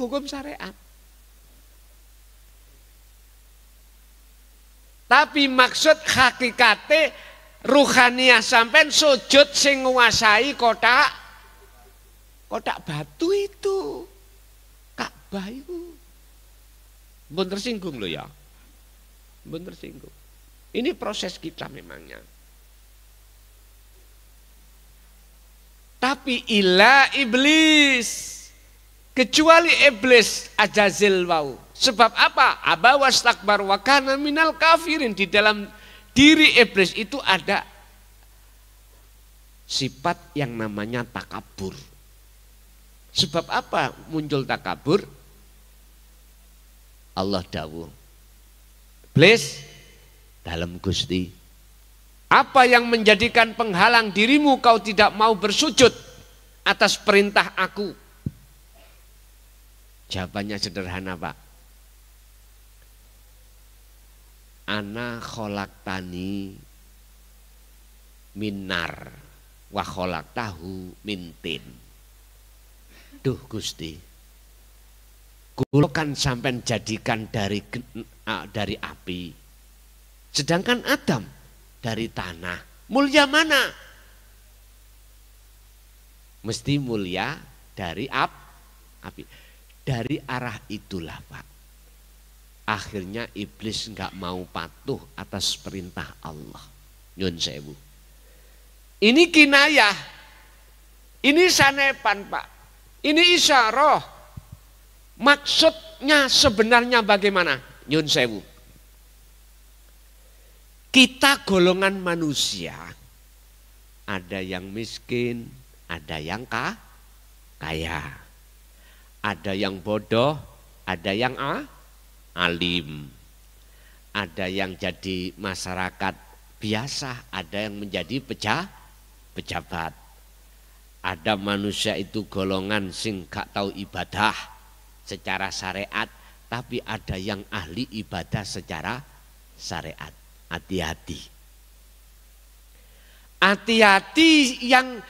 hukum-hukum syariat. Tapi maksud hakikate ruhaniyah sampean sujud sing nguasai kotak batu itu. Ka'bah itu. Mbon tersinggung loh ya. Mbon tersinggung. Ini proses kita memangnya. Tapi ila iblis. Kecuali iblis ajazil wau. Sebab apa? Aba wastakbar wa kana minal kafirin. Di dalam diri iblis itu ada sifat yang namanya takabur. Sebab apa muncul takabur? Allah dawuh. Iblis dalam Gusti. Apa yang menjadikan penghalang dirimu kau tidak mau bersujud atas perintah aku? Jawabannya sederhana, Pak. Ana kholaktani minar wa kholaktahu mintin. Duh Gusti, kula kan sampean jadikan dari api, sedangkan Adam dari tanah. Mulia mana? Mesti mulia dari api. Dari arah itulah Pak. Akhirnya iblis nggak mau patuh atas perintah Allah. Nyun sewu. Ini kinayah. Ini sanepan Pak. Ini isyarah. Maksudnya sebenarnya bagaimana? Nyun sewu. Kita golongan manusia. Ada yang miskin, ada yang kaya. Ada yang bodoh, ada yang alim. Ada yang jadi masyarakat biasa, ada yang menjadi pejabat. Ada manusia itu golongan sing gak tahu ibadah secara syariat, tapi ada yang ahli ibadah secara syariat. Hati-hati. Hati-hati yang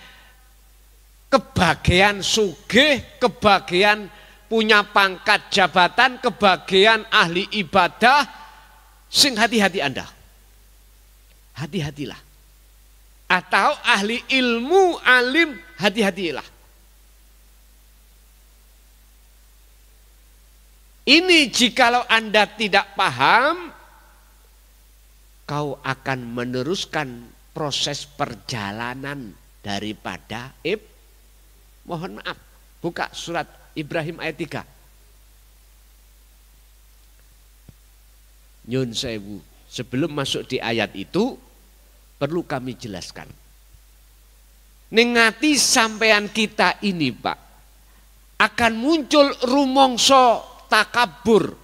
kebagian sugih, kebagian punya pangkat jabatan, kebagian ahli ibadah, sing hati-hati Anda. Hati-hatilah. Atau ahli ilmu, alim, hati-hatilah. Ini jikalau Anda tidak paham, kau akan meneruskan proses perjalanan daripada mohon maaf, buka surat Ibrahim ayat 3. Nyun sewu, sebelum masuk di ayat itu perlu kami jelaskan. Ningati sampean kita ini Pak, akan muncul rumongso takabur.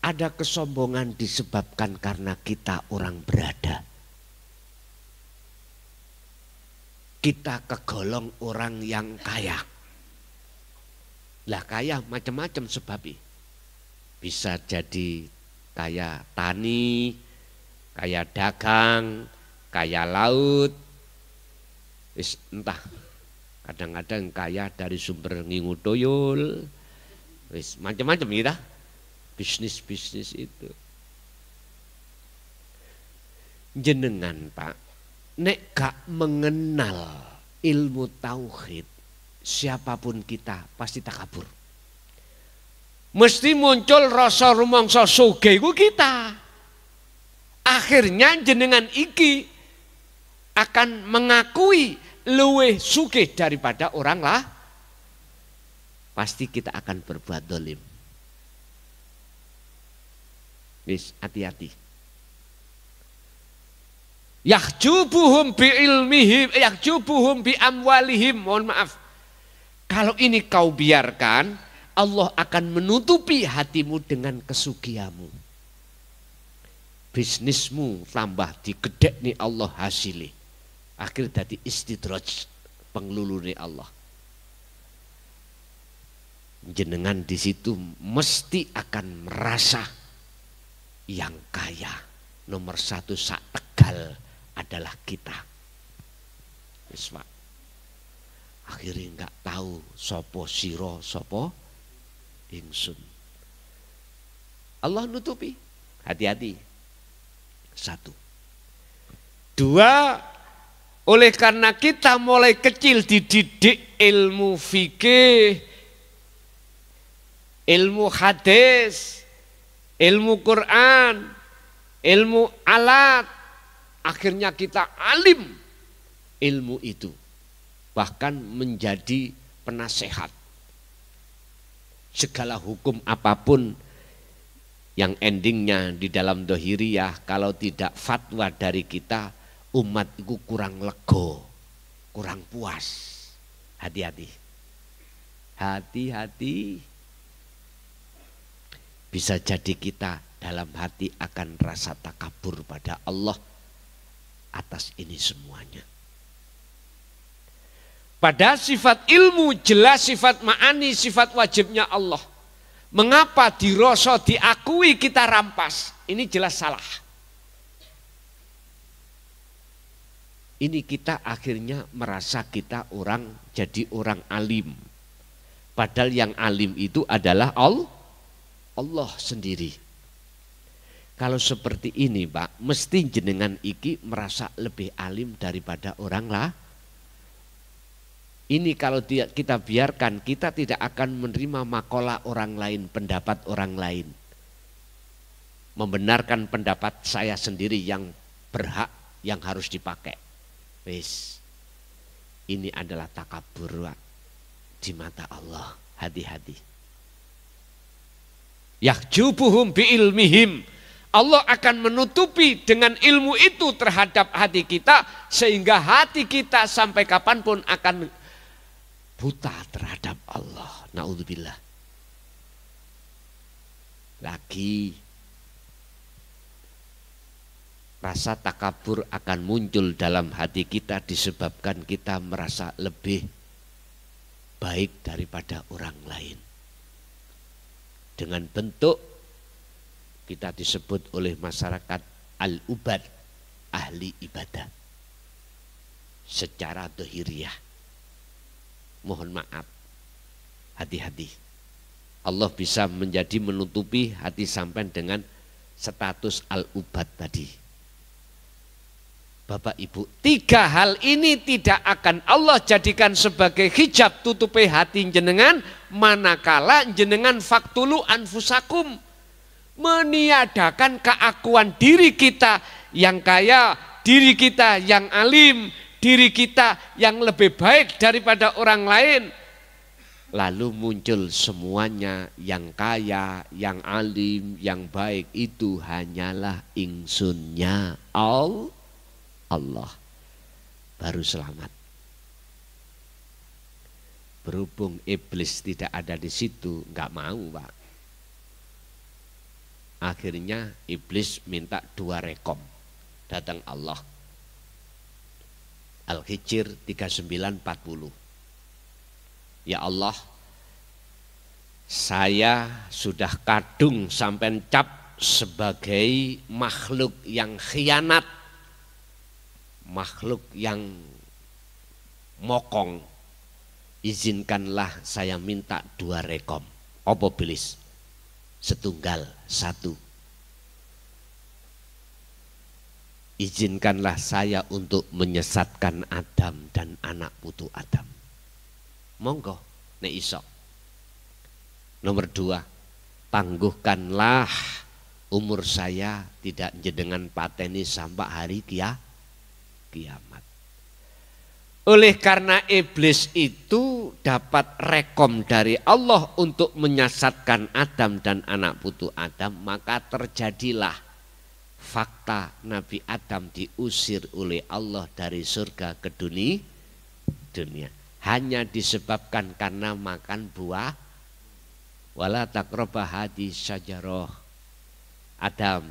Ada kesombongan disebabkan karena kita orang berada. Kita kegolong orang yang kaya. Lah kaya macam-macam sebabnya. Bisa jadi kaya tani, kaya dagang, kaya laut. Entah, kadang-kadang kaya dari sumber ngingu toyol. Macam-macam kita. Bisnis-bisnis itu. Jenengan Pak, nek gak mengenal ilmu tauhid, siapapun kita pasti takabur. Mesti muncul rasa rumangsa sugih ku kita. Akhirnya jenengan iki akan mengakui luwih sugih daripada orang lah. Pasti kita akan berbuat dolim. Wis hati-hati. Yahjubuhum bi ilmihim, yahjubuhum bi amwalihim. Mohon maaf. Kalau ini kau biarkan, Allah akan menutupi hatimu dengan kesugihanmu. Bisnismu tambah digedek nih Allah hasilnya. Akhir dadi istidraj, penglulune Allah. Jenengan di situ mesti akan merasa yang kaya nomor satu sak Tegal adalah kita. Akhirnya enggak tahu sopo siro, sopo ingsun. Allah nutupi. Hati-hati. Satu. Dua, oleh karena kita mulai kecil dididik ilmu fikih, ilmu hadis, ilmu Quran, ilmu alat, akhirnya kita alim ilmu itu. Bahkan menjadi penasehat. Segala hukum apapun yang endingnya di dalam dohiriyah, kalau tidak fatwa dari kita, umat itu kurang lego, kurang puas. Hati-hati. Hati-hati. Bisa jadi kita dalam hati akan rasa takabur pada Allah atas ini semuanya. Pada sifat ilmu jelas sifat ma'ani, sifat wajibnya Allah. Mengapa dirasa diakui kita rampas? Ini jelas salah. Ini kita akhirnya merasa kita jadi orang alim. Padahal yang alim itu adalah Allah sendiri. Kalau seperti ini Pak, mesti jenengan iki merasa lebih alim daripada orang lah. Ini kalau kita biarkan, kita tidak akan menerima makalah orang lain, pendapat orang lain. Membenarkan pendapat saya sendiri yang berhak, yang harus dipakai. Wis, ini adalah takabur di mata Allah. Hati-hati. Yahjubuhum bi ilmihim. Allah akan menutupi dengan ilmu itu terhadap hati kita, sehingga hati kita sampai kapanpun akan buta terhadap Allah. Na'udzubillah. Lagi rasa takabur akan muncul dalam hati kita disebabkan kita merasa lebih baik daripada orang lain. Dengan bentuk kita disebut oleh masyarakat al-ubad, ahli ibadah. Secara dohiriyah. Mohon maaf, hati-hati. Allah bisa menjadi menutupi hati sampai dengan status al-ubad tadi. Bapak Ibu, 3 hal ini tidak akan Allah jadikan sebagai hijab tutupi hati jenengan, manakala jenengan faktulu anfusakum, meniadakan keakuan diri kita yang kaya, diri kita yang alim, diri kita yang lebih baik daripada orang lain. Lalu muncul semuanya yang kaya, yang alim, yang baik itu hanyalah ingsunnya Allah. Baru selamat. Berhubung iblis tidak ada di situ, enggak mau Pak. Akhirnya iblis minta 2 rekom. Datang Allah. Al-Hijr 39:40. Ya Allah, saya sudah kadung sampai cap sebagai makhluk yang khianat, makhluk yang mokong. Izinkanlah saya minta 2 rekom. Apa bilis? Setunggal, 1. Izinkanlah saya untuk menyesatkan Adam dan anak putu Adam. Monggo, nek iso. Nomor 2, tangguhkanlah umur saya tidak jenengan pateni sampai hari kiamat. Oleh karena iblis itu dapat rekom dari Allah untuk menyesatkan Adam dan anak putu Adam, maka terjadilah fakta Nabi Adam diusir oleh Allah dari surga ke dunia. Hanya disebabkan karena makan buah. Wala taqrabah hadhihi syajarah. Adam,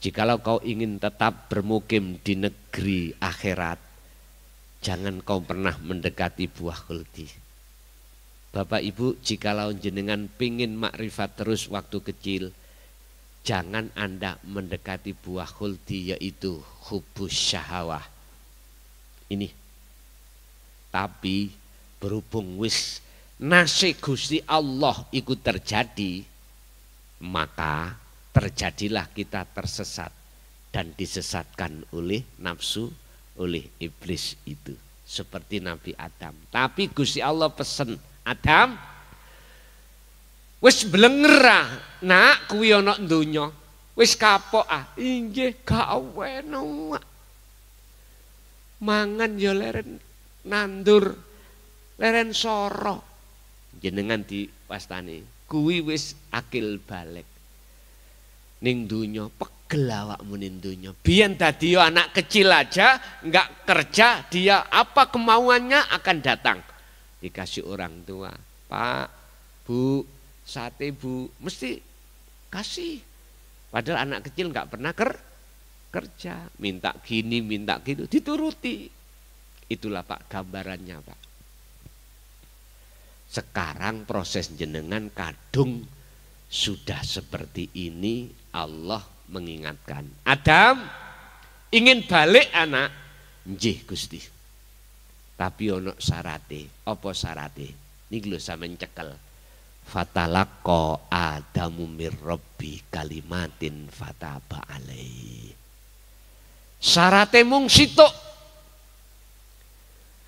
jikalau kau ingin tetap bermukim di negeri akhirat, jangan kau pernah mendekati buah khuldi. Bapak Ibu, jikalau jenengan pingin makrifat terus waktu kecil, jangan Anda mendekati buah khuldi, yaitu hubus syahawah. Ini. Tapi Berhubung wis nasib Gusti Allah ikut terjadi, maka terjadilah kita tersesat dan disesatkan oleh nafsu, oleh iblis itu. Seperti Nabi Adam. Tapi Gusti Allah pesen, Adam, wis blengera, nak kuwi ana donya. Wis kapok inggih gak weno. Mangan ya leren nandur, leren soro. Jenengan diwastani, kuwi wis akil balik. Ning donya pegel awakmu ning donya. Biyen dadi anak kecil aja enggak kerja, dia apa kemauannya akan datang. Dikasih orang tua, Pak, Bu, sate Bu, mesti kasih. Padahal anak kecil enggak pernah kerja, minta gini, minta gitu, dituruti. Itulah Pak gambarannya Pak. Sekarang proses jenengan kadung sudah seperti ini, Allah mengingatkan. Adam, ingin balik anak? Nggih Gusti. Tapi ono syarate. Apa syarate? Niki lho sampeyan cekel. Fatalaqqa Adamu mir Rabbi kalimatin fataba alaihi. Syarate mung situk.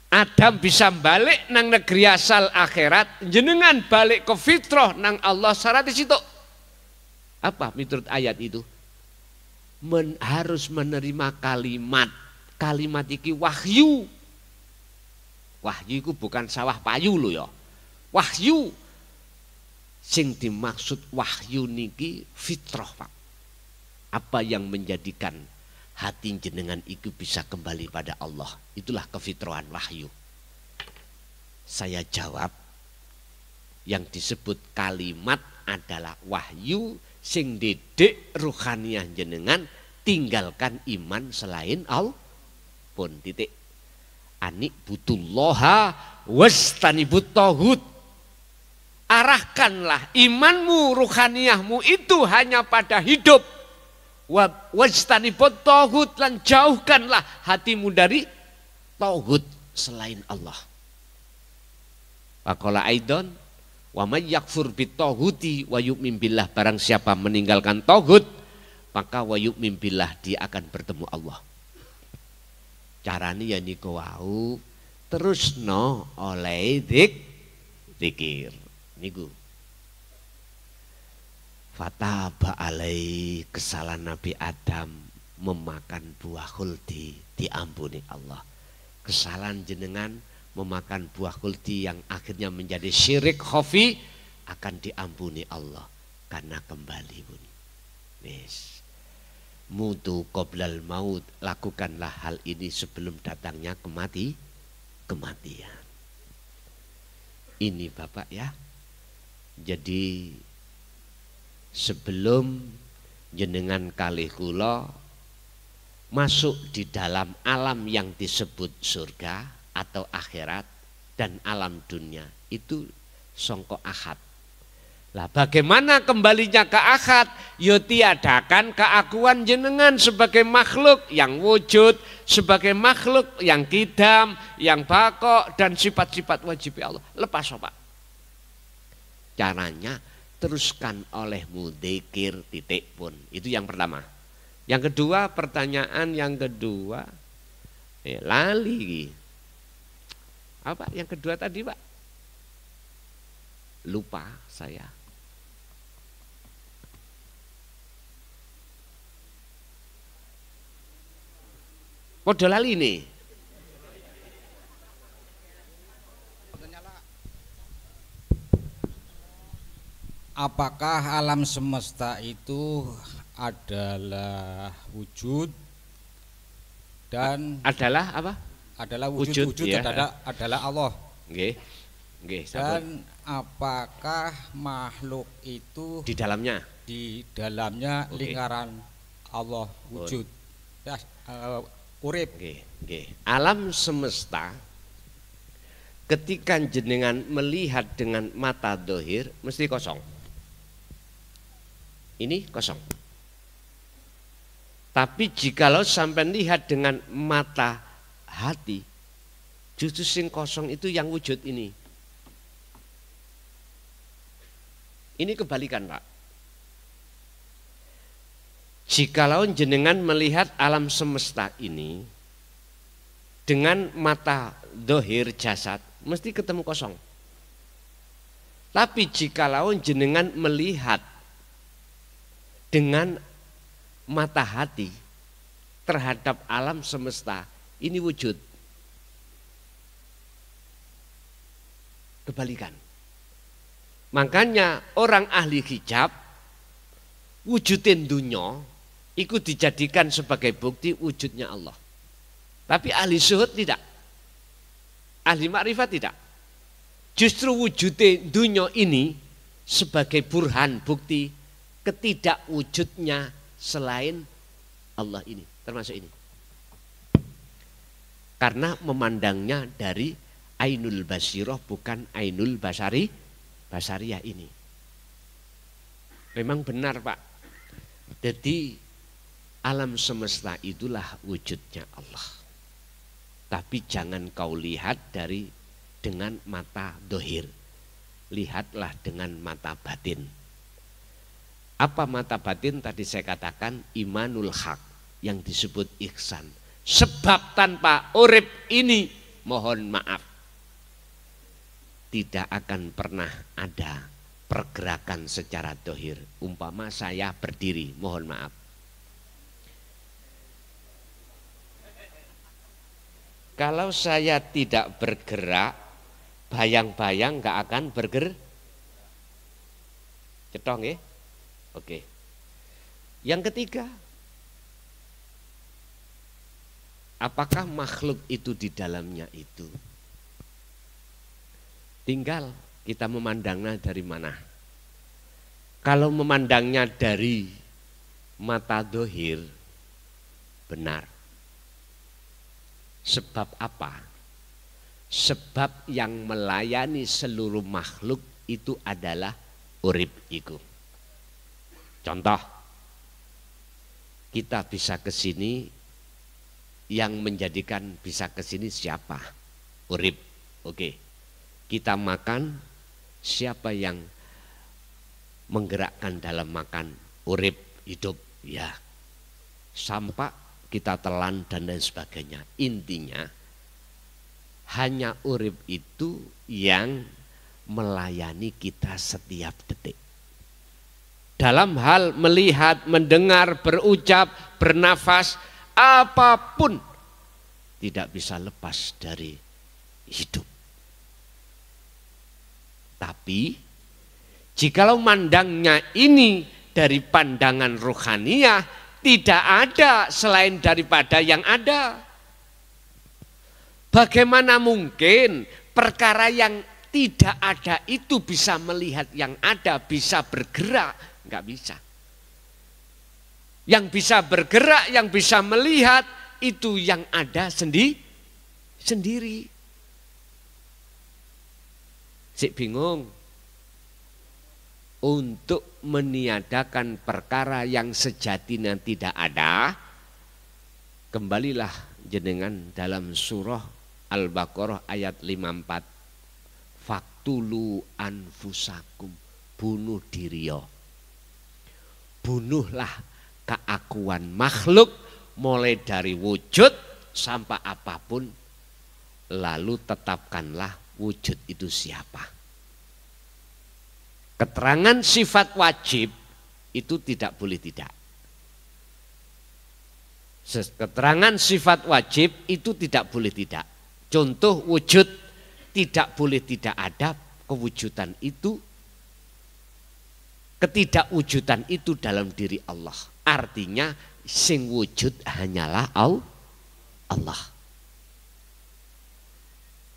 Adam bisa balik nang negeri asal akhirat, jenengan balik ke fitrah nang Allah syarate situk. Apa menurut ayat itu? Harus menerima kalimat. Kalimat iki wahyu. Wahyu itu bukan sawah payu lho ya. Wahyu. Sing dimaksud wahyu niki fitrah Pak. Apa yang menjadikan hati jenengan itu bisa kembali pada Allah. Itulah kefitrahan wahyu. Saya jawab, yang disebut kalimat adalah wahyu sing didik ruhaniah jenengan, tinggalkan iman selain Allah. Pun titik. Anik butullaha wastanibut taghut. Arahkanlah imanmu, ruhaniahmu itu hanya pada hidup. Wastanibut taghut, dan jauhkanlah hatimu dari taghut selain Allah. Faqala aidon wa may yakfur bitaghuti wa yu'min billah, barang siapa meninggalkan taghut maka wa yu'min billah, dia akan bertemu Allah. Carane ya niku wau, terusno oleh zikir niku. Fataba alai, kesalahan Nabi Adam memakan buah khuldi, diampuni Allah. Kesalahan jenengan memakan buah khuldi yang akhirnya menjadi syirik khafi, akan diampuni Allah karena kembali pun. Yes. Mutu qoblal maut, lakukanlah hal ini sebelum datangnya kematian. Ini Bapak ya. Jadi sebelum jenengan kalih kula masuk di dalam alam yang disebut surga atau akhirat dan alam dunia, itu songko ahad. Lah bagaimana kembalinya ke ahad? Yo tiadakan keakuan jenengan sebagai makhluk yang wujud, sebagai makhluk yang kidam, yang bako, dan sifat-sifat wajib Allah. Lepas Pak. Caranya teruskan olehmu dzikir titik pun. Itu yang pertama. Yang kedua, pertanyaan yang kedua, lali. Apa yang kedua tadi Pak? Lupa saya. Podo lali nih. Apakah alam semesta itu adalah wujud dan adalah apa? Adalah wujud ya. adalah Allah. Nggih. Nggih, dan apakah makhluk itu di dalamnya lingkaran Allah wujud. Ya, urip. Nggih. Alam semesta ketika jenengan melihat dengan mata dohir mesti kosong. Ini kosong. Tapi jikalau sampai lihat dengan mata hati, Justru sing kosong itu yang wujud ini. Ini kebalikan, Pak. Jikalau jenengan melihat alam semesta ini dengan mata dohir jasad, mesti ketemu kosong. Tapi jikalau jenengan melihat dengan mata hati terhadap alam semesta, ini wujud. Kebalikan. Makanya orang ahli hijab wujudin dunya itu dijadikan sebagai bukti wujudnya Allah. Tapi ahli zuhud tidak. Ahli makrifat tidak. Justru wujudin dunya ini sebagai burhan bukti ketidakwujudnya selain Allah ini, termasuk ini. Karena memandangnya dari ainul basirah bukan ainul basariyah ini. Memang benar, Pak. Jadi alam semesta itulah wujudnya Allah. Tapi jangan kau lihat dengan mata dohir. Lihatlah dengan mata batin. Apa mata batin? Tadi saya katakan imanul haq yang disebut ihsan. Sebab tanpa urip ini, mohon maaf, tidak akan pernah ada pergerakan secara dohir. Umpama saya berdiri, mohon maaf. Kalau saya tidak bergerak, bayang-bayang nggak akan bergerak. Cetong ya? Oke. Yang ketiga, apakah makhluk itu di dalamnya itu? Tinggal kita memandangnya dari mana. Kalau memandangnya dari mata dohir, benar. Sebab apa? Sebab yang melayani seluruh makhluk itu adalah urip iku. Contoh, kita bisa ke sini, yang menjadikan bisa ke sini siapa? Urip. Oke. Kita makan, siapa yang menggerakkan dalam makan? Urip, hidup, ya. Sampai kita telan dan lain sebagainya. Intinya hanya urip itu yang melayani kita setiap detik. Dalam hal melihat, mendengar, berucap, bernafas, apapun tidak bisa lepas dari hidup. Tapi jikalau mandangnya ini dari pandangan rohaniyah, tidak ada selain daripada yang ada. Bagaimana mungkin perkara yang tidak ada itu bisa melihat yang ada, bisa bergerak? Enggak bisa. Yang bisa bergerak, yang bisa melihat, itu yang ada sendiri. Sik bingung. Untuk meniadakan perkara yang sejatinya tidak ada, kembalilah jenengan dalam surah Al-Baqarah ayat 54. Faktulu anfusakum, bunuh diriyo. Bunuhlah keakuan makhluk mulai dari wujud sampai apapun, lalu tetapkanlah wujud itu siapa. Keterangan sifat wajib itu tidak boleh tidak. Keterangan sifat wajib itu tidak boleh tidak. Contoh wujud tidak boleh tidak ada kewujudan itu. Ketidakwujudan itu dalam diri Allah. Artinya sing wujud hanyalah Allah.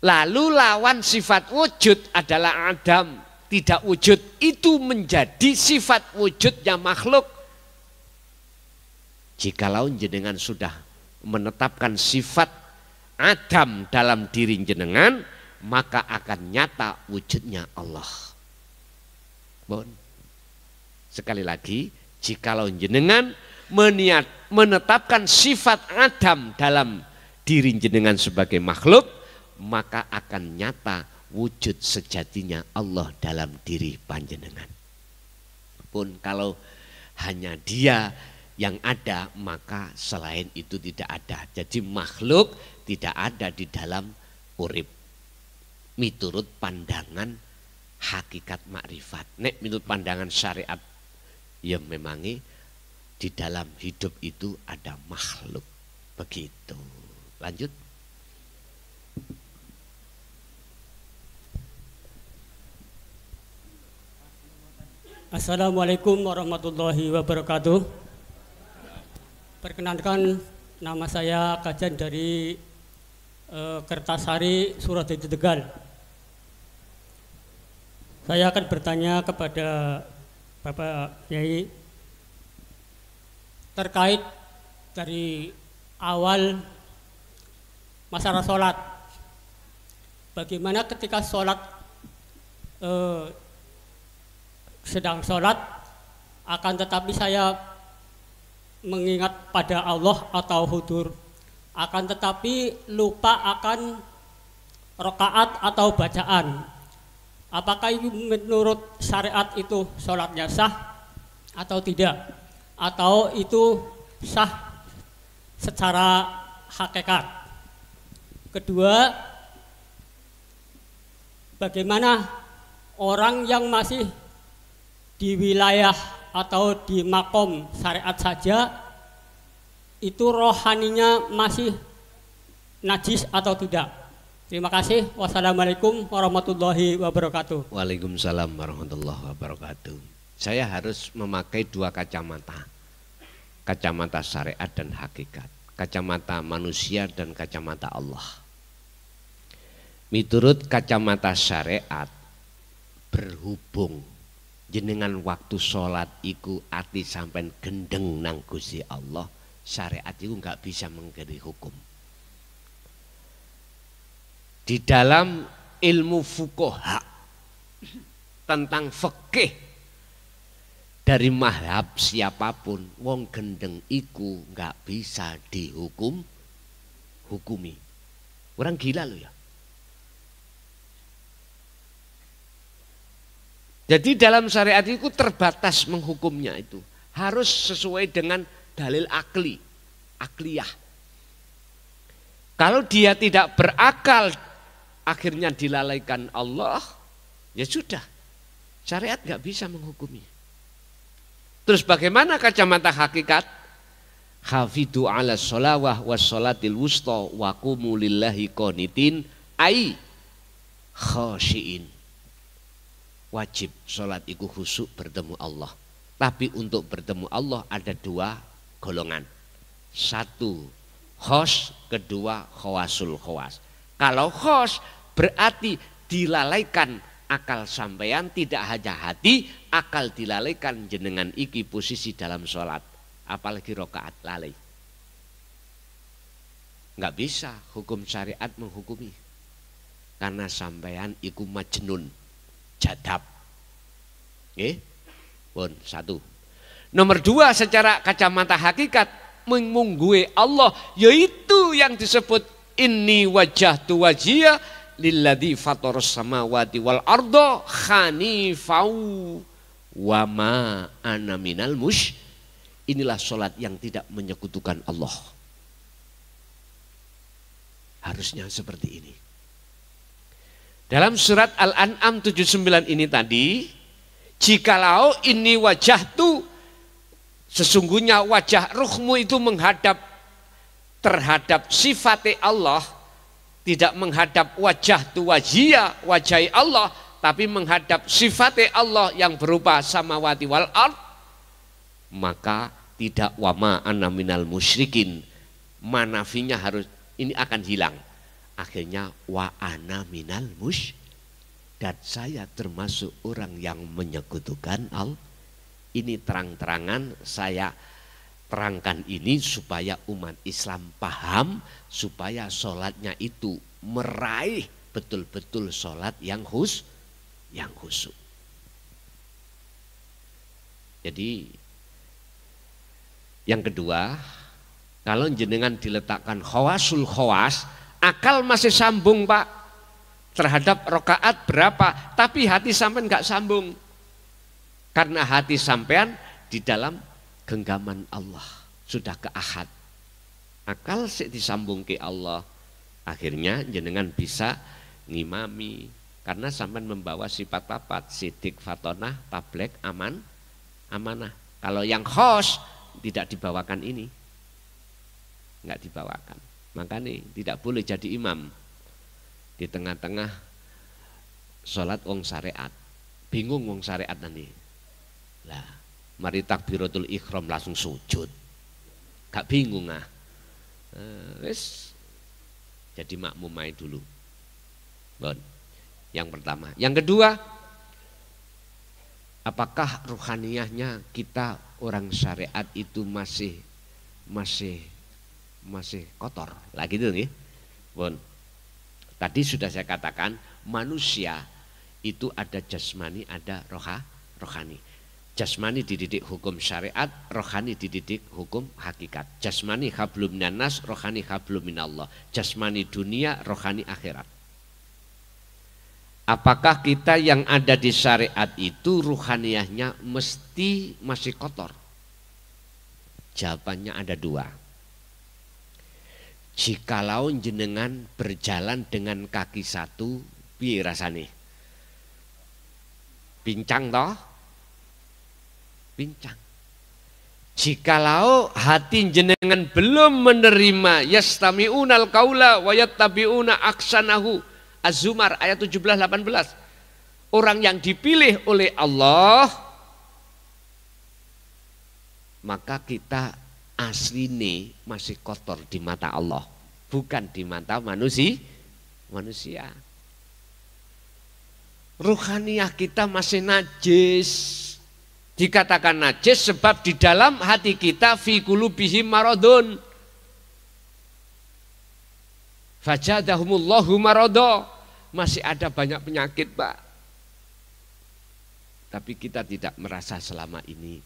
Lalu lawan sifat wujud adalah Adam. Tidak wujud itu menjadi sifat wujudnya makhluk. Jikalau jenengan sudah menetapkan sifat Adam dalam diri jenengan, maka akan nyata wujudnya Allah. Bon. Sekali lagi, jikalau jenengan menetapkan sifat Adam dalam diri jenengan sebagai makhluk, maka akan nyata wujud sejatinya Allah dalam diri panjenengan. Pun kalau hanya Dia yang ada, maka selain itu tidak ada. Jadi makhluk tidak ada di dalam urip. Miturut pandangan hakikat makrifat. Nek menurut pandangan syariat, ya memangi di dalam hidup itu ada makhluk. Begitu. Lanjut. Assalamualaikum warahmatullahi wabarakatuh. Perkenalkan, nama saya Kajan dari Kertasari, Suradadi, Tegal. Saya akan bertanya kepada Bapak Yai terkait dari awal masalah sholat. Bagaimana ketika sholat sedang sholat, akan tetapi saya mengingat pada Allah atau hudur, akan tetapi lupa akan rakaat atau bacaan. Apakah menurut syariat itu sholatnya sah atau tidak? Atau itu sah secara hakikat? Kedua, bagaimana orang yang masih di wilayah atau di makom syariat saja itu rohaninya masih najis atau tidak? Terima kasih. Wassalamualaikum warahmatullahi wabarakatuh. Waalaikumsalam warahmatullahi wabarakatuh. Saya harus memakai dua kacamata. Kacamata syariat dan hakikat. Kacamata manusia dan kacamata Allah. Miturut kacamata syariat, berhubung jenengan waktu sholat iku ati sampai gendeng nang Gusti Allah, syariat itu nggak bisa mengkiri hukum. Di dalam ilmu fuqaha tentang fikih dari mazhab siapapun, wong gendeng iku nggak bisa hukumi. Orang gila loh ya. Jadi dalam syariat itu terbatas menghukumnya itu. Harus sesuai dengan dalil akliyah. Kalau dia tidak berakal, akhirnya dilalaikan Allah, ya sudah. Syariat nggak bisa menghukumi. Terus bagaimana kacamata hakikat? Hafidhu ala sholawah was sholatil wusta wa qumu lillahi qanitin ai khashiin. Wajib sholat itu khusyuk bertemu Allah. Tapi untuk bertemu Allah ada dua golongan. Satu khos, kedua khawasul khawas. Kalau khos berarti dilalaikan akal sampean, tidak hanya hati, akal dilalaikan jenengan iki posisi dalam sholat. Apalagi rokaat lalai. Nggak bisa hukum syariat menghukumi. Karena sampean iku majnun. Jadab. Pun satu. Nomor dua, secara kacamata hakikat mengunggui Allah, yaitu yang disebut inni wajjahtu wajhiya lilladzi fataras samawati wal arda hanifau wa ma ana minal musyrikin. Inilah sholat yang tidak menyekutukan Allah. Harusnya seperti ini. Dalam surat Al-An'am 79 ini tadi, jikalau ini wajah tu, sesungguhnya wajah ruhmu itu menghadap terhadap sifat Allah, tidak menghadap wajah tu wajhiya, wajah Allah, tapi menghadap sifat Allah yang berupa samawati wal ard, maka tidak wama ana minal musyrikin, manafinya harus ini akan hilang. Akhirnya wa ana minal musyrik, dan saya termasuk orang yang menyekutukan Allah. Ini terang-terangan saya terangkan ini supaya umat Islam paham, supaya sholatnya itu meraih betul-betul sholat yang khusyuk. Jadi yang kedua, kalau jenengan diletakkan khawasul khawas, Akal masih sambung Pak terhadap rokaat berapa, tapi hati sampean nggak sambung. Karena hati sampean di dalam genggaman Allah, sudah ke ahad. Akal sik disambung ke Allah. Akhirnya jenengan bisa ngimami karena sampean membawa sifat papat, sidik, fatonah, tablek, amanah. Kalau yang khos tidak dibawakan ini, nggak dibawakan. Makanya tidak boleh jadi imam di tengah-tengah sholat wong syariat, bingung wong syariat nanti. Lah, mari takbiratul ihram langsung sujud, gak bingung wis jadi makmumai dulu. Bon. Yang pertama. Yang kedua, apakah ruhaniyahnya kita orang syariat itu masih kotor? Lah gitu nih. Bon. Tadi sudah saya katakan manusia itu ada jasmani, ada rohani. Jasmani dididik hukum syariat, rohani dididik hukum hakikat. Jasmani hablum minan-nas, rohani hablum minallah. Jasmani dunia, rohani akhirat. Apakah kita yang ada di syariat itu ruhaniyahnya mesti masih kotor? Jawabannya ada dua. Jikalau jenengan berjalan dengan kaki satu, piye rasane? Pincang toh? Pincang. Jikalau hati jenengan belum menerima yastami'unal qaula wa yattabi'una aksanahu, Az-Zumar ayat 17-18. Orang yang dipilih oleh Allah, maka kita asline masih kotor di mata Allah, bukan di mata manusia. Ruhaniyah kita masih najis. Dikatakan najis sebab di dalam hati kita fi qulubihim maradun. Fajadahumullahu marada. Masih ada banyak penyakit, Pak. Tapi kita tidak merasa selama ini.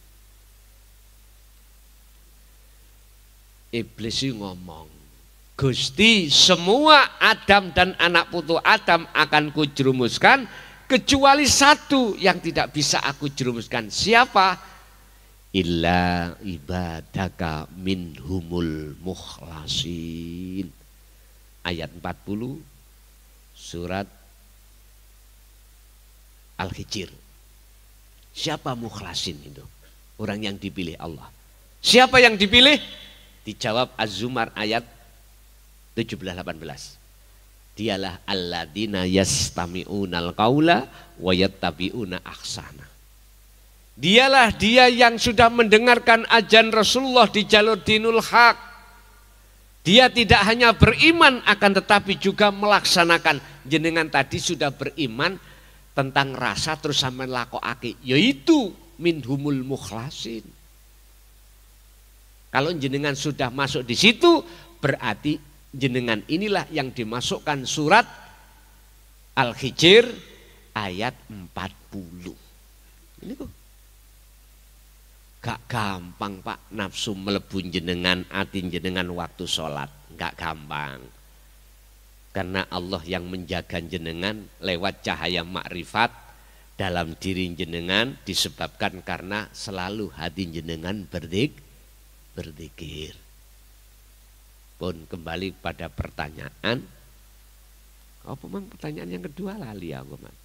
Iblis ngomong, Gusti, semua Adam dan anak putu Adam akan kujerumuskan, kecuali satu yang tidak bisa aku jerumuskan. Siapa? Illa ibadaka minhumul mukhlasin. Ayat 40 surat Al-Hijr. Siapa mukhlasin itu? Orang yang dipilih Allah. Siapa yang dipilih? Dijawab Az-Zumar ayat 17-18. Dialah alladzina yastami'unal qaula wa yattabi'una ahsana. Dialah dia yang sudah mendengarkan ajaran Rasulullah di jalur dinul haq. Dia tidak hanya beriman akan tetapi juga melaksanakan. Jenengan tadi sudah beriman tentang rasa terus sampean lakokake, yaitu minhumul mukhlasin. Kalau jenengan sudah masuk di situ, berarti jenengan inilah yang dimasukkan surat Al-Hijr ayat 40. Ini kok gak gampang, Pak, nafsu melebu jenengan, ati jenengan waktu sholat. Gak gampang. Karena Allah yang menjaga jenengan lewat cahaya makrifat dalam diri jenengan, disebabkan karena selalu hati jenengan berzikir. Pun kembali pada pertanyaan. Apa memang pertanyaan yang kedua lali aku, Man?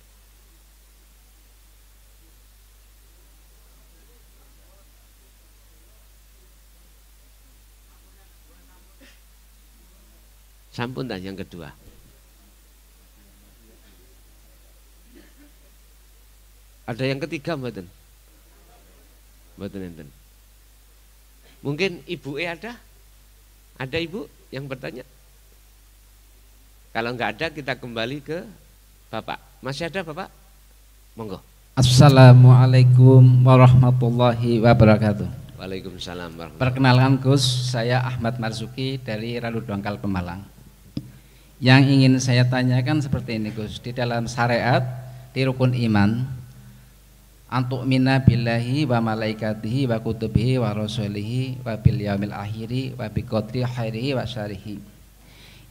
Sampun dah yang kedua. Ada yang ketiga mboten? Mboten enten. Mungkin Ibu ada? Ada Ibu yang bertanya? Kalau enggak ada kita kembali ke Bapak. Masih ada Bapak? Monggo. Assalamualaikum warahmatullahi wabarakatuh. Waalaikumsalam warahmatullahi wabarakatuh. Perkenalkan Gus, saya Ahmad Marzuki dari Ralu Dongkal Pemalang. Yang ingin saya tanyakan seperti ini Gus, di dalam syariat di rukun iman, antuk mina billahi wa malaikatihi wa kutubihi wa rasulihi wa bil yaumil akhiri wa bi qadri khairihi wa syarihi.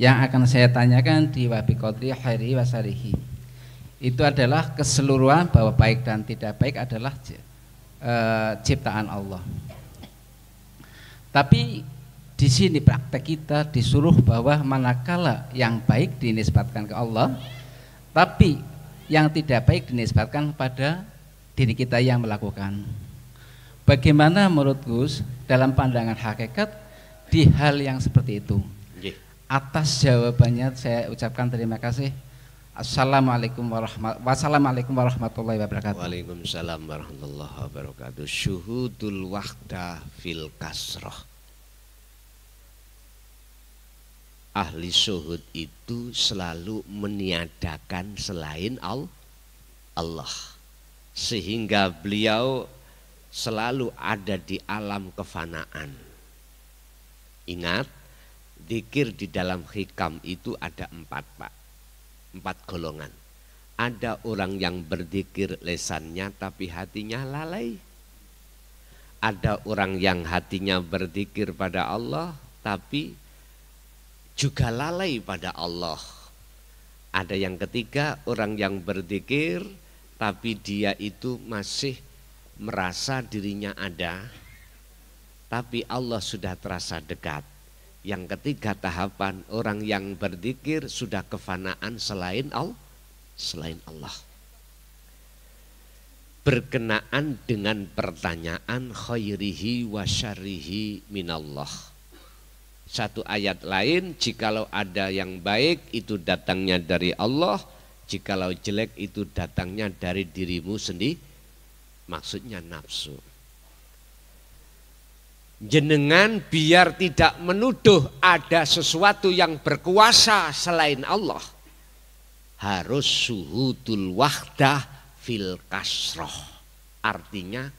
Yang akan saya tanyakan di wabi qadri khairi wasarihi itu adalah keseluruhan bahwa baik dan tidak baik adalah ciptaan Allah. Tapi di sini praktek kita disuruh bahwa manakala yang baik dinisbatkan ke Allah, tapi yang tidak baik dinisbatkan pada diri kita yang melakukan. Bagaimana menurut Gus dalam pandangan hakikat di hal yang seperti itu? Atas jawabannya saya ucapkan terima kasih. Assalamualaikum warahmatullahi wabarakatuh. Waalaikumsalam warahmatullahi wabarakatuh. Syuhudul wahdah fil kasroh. Ahli syuhud itu selalu meniadakan selain Allah, sehingga beliau selalu ada di alam kefanaan. Ingat, dzikir di dalam hikam itu ada 4, Pak. 4 golongan. Ada orang yang berzikir lesannya tapi hatinya lalai. Ada orang yang hatinya berzikir pada Allah tapi juga lalai pada Allah. Ada yang ketiga, orang yang berzikir tapi dia itu masih merasa dirinya ada, tapi Allah sudah terasa dekat. Yang ketiga tahapan, orang yang berzikir sudah kefanaan selain Allah. Berkenaan dengan pertanyaan khairihi wa syarrihi minallah. Satu ayat lain, jikalau ada yang baik itu datangnya dari Allah, jikalau jelek itu datangnya dari dirimu sendiri. Maksudnya nafsu. Jenengan biar tidak menuduh ada sesuatu yang berkuasa selain Allah, harus syuhudul wahdah fil kasroh. Artinya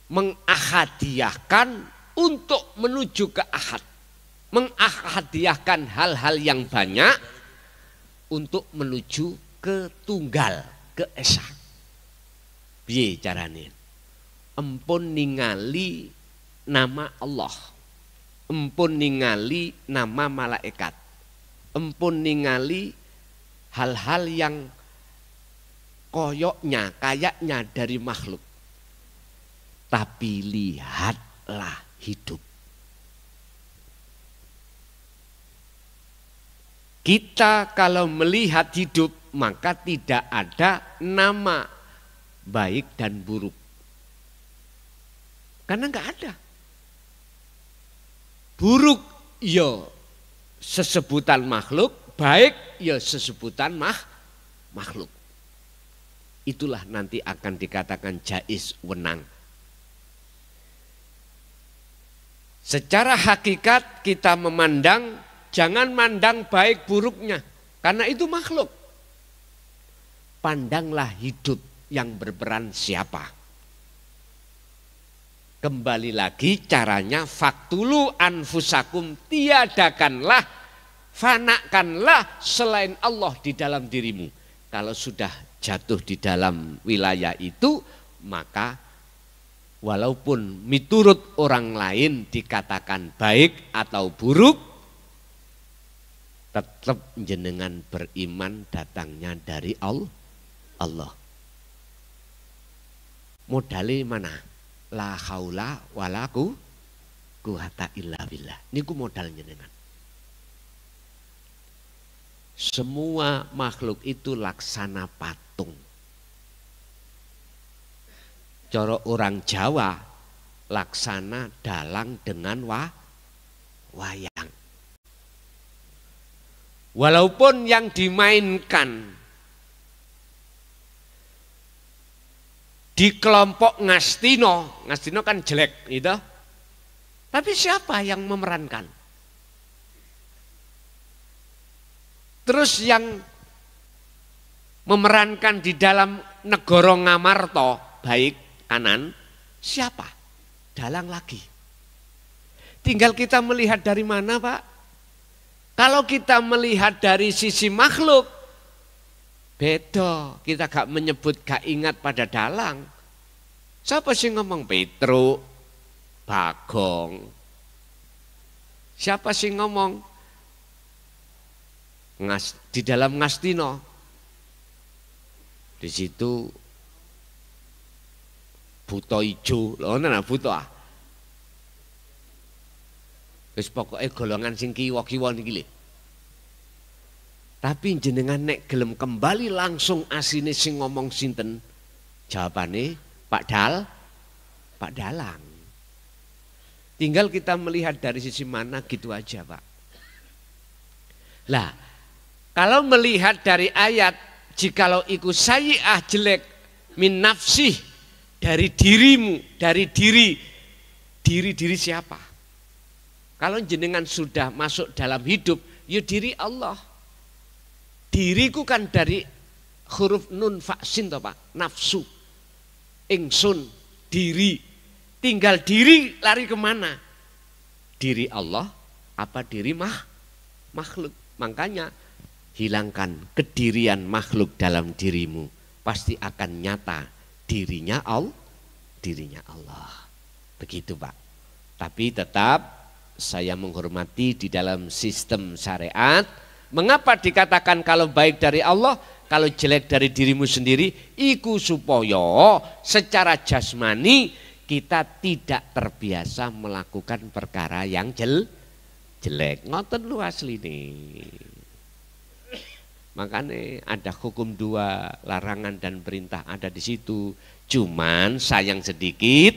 mengahadiahkan untuk menuju ke ahad, mengahadiahkan hal-hal yang banyak untuk menuju ke tunggal, ke esa. Piye carane? Empun ningali nama Allah, empun ningali nama malaikat, empun ningali hal-hal yang kayaknya dari makhluk. Tapi lihatlah hidup. Kita kalau melihat hidup maka tidak ada nama baik dan buruk. Karena enggak ada. Buruk ya sesebutan makhluk, baik ya sesebutan makhluk. Itulah nanti akan dikatakan jaiz wenang. Secara hakikat kita memandang, jangan mandang baik buruknya, karena itu makhluk. Pandanglah hidup yang berperan siapa. Kembali lagi caranya, faktulu anfusakum, tiadakanlah, fanakanlah selain Allah di dalam dirimu. Kalau sudah jatuh di dalam wilayah itu, maka walaupun miturut orang lain dikatakan baik atau buruk, tetap jenengan beriman datangnya dari Allah. Modalnya mana? La haula wala quwata illa billah. Niku modal jenengan. Semua makhluk itu laksana patung. Coro orang Jawa laksana dalang dengan wayang. Walaupun yang dimainkan di kelompok Ngastino kan jelek gitu. Tapi siapa yang memerankan? Terus yang memerankan di dalam Negoro Ngamarta baik kanan siapa? Dalang lagi. Tinggal kita melihat dari mana, Pak? Kalau kita melihat dari sisi makhluk, beda, kita gak menyebut, gak ingat pada dalang. Siapa sih ngomong Petruk, Bagong? Siapa sih ngomong Di dalam Ngastina, di situ buta ijo, lho ana buta. Wis pokoke golongan sing kiwa-kiwa niki lho. Tapi jenengan nek gelem kembali langsung asine sing ngomong sinten? Jawabane Pak Dalang. Tinggal kita melihat dari sisi mana gitu aja, Pak. Lah, kalau melihat dari ayat, jikalau iku sayyi'ah jelek min nafsih, dari dirimu, dari diri siapa? Kalau jenengan sudah masuk dalam hidup, ya diri Allah. Diriku kan dari huruf nun faksin toh Pak, nafsu, ingsun, diri. Tinggal diri lari kemana? Diri Allah apa diri makhluk? Makanya hilangkan kedirian makhluk dalam dirimu, pasti akan nyata dirinya Allah. Begitu Pak. Tapi tetap saya menghormati di dalam sistem syariat. Mengapa dikatakan kalau baik dari Allah, kalau jelek dari dirimu sendiri? Iku supaya secara jasmani kita tidak terbiasa melakukan perkara yang jelek. Ngoten lu asli nih. Makanya ada hukum dua, larangan dan perintah ada di situ. Cuman sayang sedikit,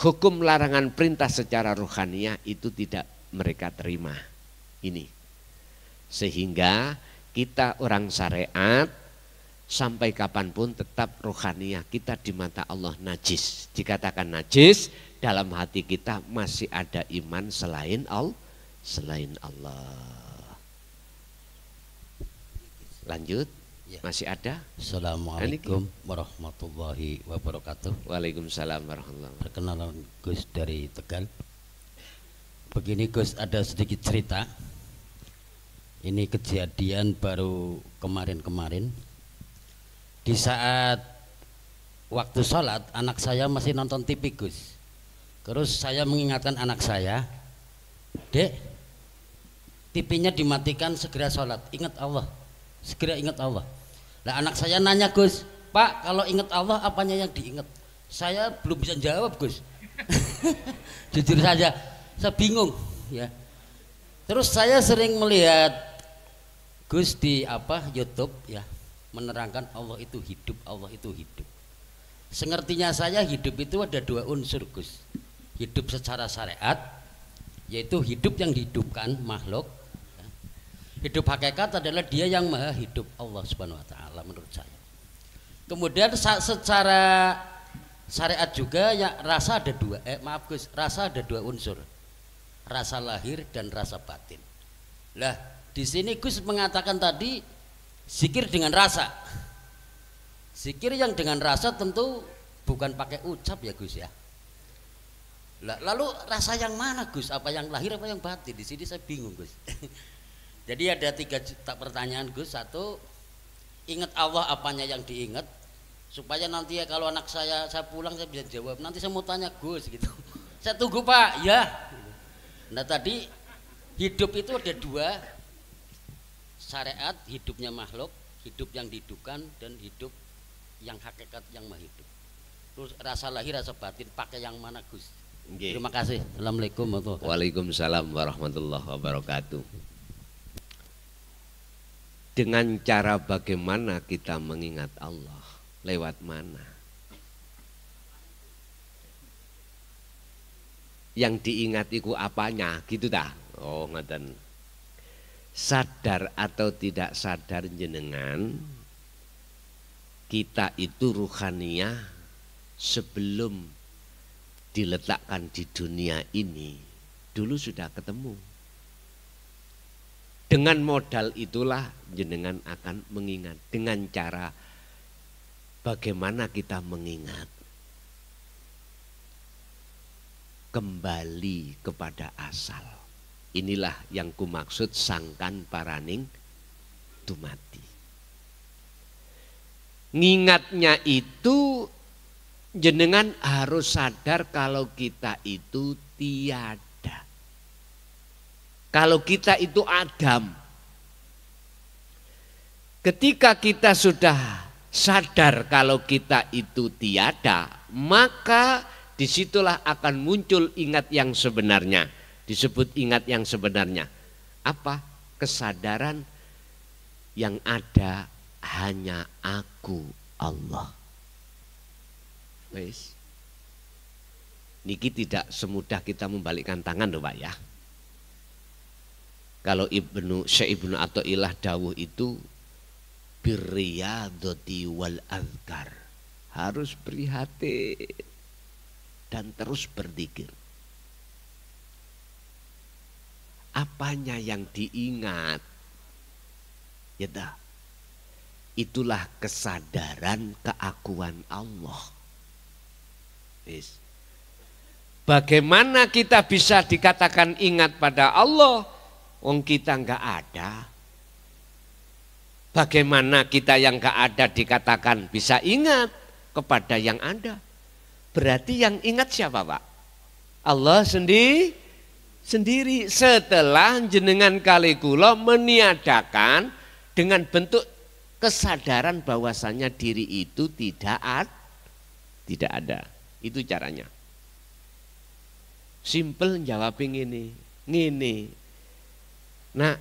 hukum larangan perintah secara rohaniah itu tidak mereka terima. Ini. Sehingga kita orang syariat sampai kapanpun tetap rohaniah kita di mata Allah najis. Dikatakan najis, dalam hati kita masih ada iman selain Allah. Lanjut, masih ada? Assalamualaikum warahmatullahi wabarakatuh. Waalaikumsalam warahmatullahi wabarakatuh. Perkenalan Gus dari Tegal. Begini Gus, ada sedikit cerita. Ini kejadian baru kemarin-kemarin. Di saat waktu sholat, anak saya masih nonton TV Gus. Terus saya mengingatkan anak saya, Dek, TV-nya dimatikan, segera sholat, ingat Allah, segera ingat Allah. Nah anak saya nanya Gus, Pak kalau ingat Allah apanya yang diingat? Saya belum bisa jawab Gus. Jujur saja, saya bingung ya. Terus saya sering melihat Gus di YouTube ya, menerangkan Allah itu hidup, Allah itu hidup. Sengertinya saya hidup itu ada dua unsur Gus. Hidup secara syariat, yaitu hidup yang dihidupkan makhluk. Hidup hakikat adalah dia yang maha hidup, Allah Subhanahu wa ta'ala menurut saya. Kemudian secara syariat juga ya rasa ada dua, maaf Gus, rasa ada dua unsur. Rasa lahir dan rasa batin. Lah di sini Gus mengatakan tadi zikir dengan rasa. Zikir yang dengan rasa tentu bukan pakai ucap ya Gus ya. Lalu rasa yang mana Gus? Apa yang lahir apa yang batin? Di sini saya bingung Gus. Jadi ada 3 juta pertanyaan Gus. Satu, ingat Allah apanya yang diingat, supaya nanti ya kalau anak saya pulang saya bisa jawab. Nanti saya mau tanya Gus gitu. Saya tunggu Pak ya. Nah tadi hidup itu ada dua, syariat hidupnya makhluk, hidup yang dihidupkan dan hidup yang hakikat yang maha hidup. Terus rasa lahir rasa batin pakai yang mana Gus? Okay. Terima kasih. Assalamualaikum warahmatullahi wabarakatuh. Waalaikumsalam warahmatullahi wabarakatuh. Dengan cara bagaimana kita mengingat Allah? Lewat mana? Yang diingat itu apanya? Gitu dah. Oh ngaten. Sadar atau tidak sadar jenengan, kita itu ruhaniyah sebelum diletakkan di dunia ini dulu sudah ketemu. Dengan modal itulah jenengan akan mengingat. Dengan cara bagaimana kita mengingat, kembali kepada asal. Inilah yang kumaksud sangkan paraning dumati. Ngingatnya itu jenengan harus sadar kalau kita itu tiada. Kalau kita itu Adam. Ketika kita sudah sadar kalau kita itu tiada, maka disitulah akan muncul ingat yang sebenarnya. Disebut ingat yang sebenarnya. Apa? Kesadaran yang ada hanya aku Allah. Wes. Niki tidak semudah kita membalikkan tangan loh Pak ya. Kalau Syekh Ibnu Athaillah dawuh itu birriyadati wal azkar, harus prihatin dan terus berzikir. Apanya yang diingat? Ya dah. Itulah kesadaran keakuan Allah. Bagaimana kita bisa dikatakan ingat pada Allah? Wong kita enggak ada. Bagaimana kita yang enggak ada dikatakan bisa ingat kepada yang ada? Berarti yang ingat siapa Pak? Allah sendiri setelah jenengan kali kula meniadakan dengan bentuk kesadaran bahwasanya diri itu tidak ada. Itu caranya. Simple jawabin ngene. Nah,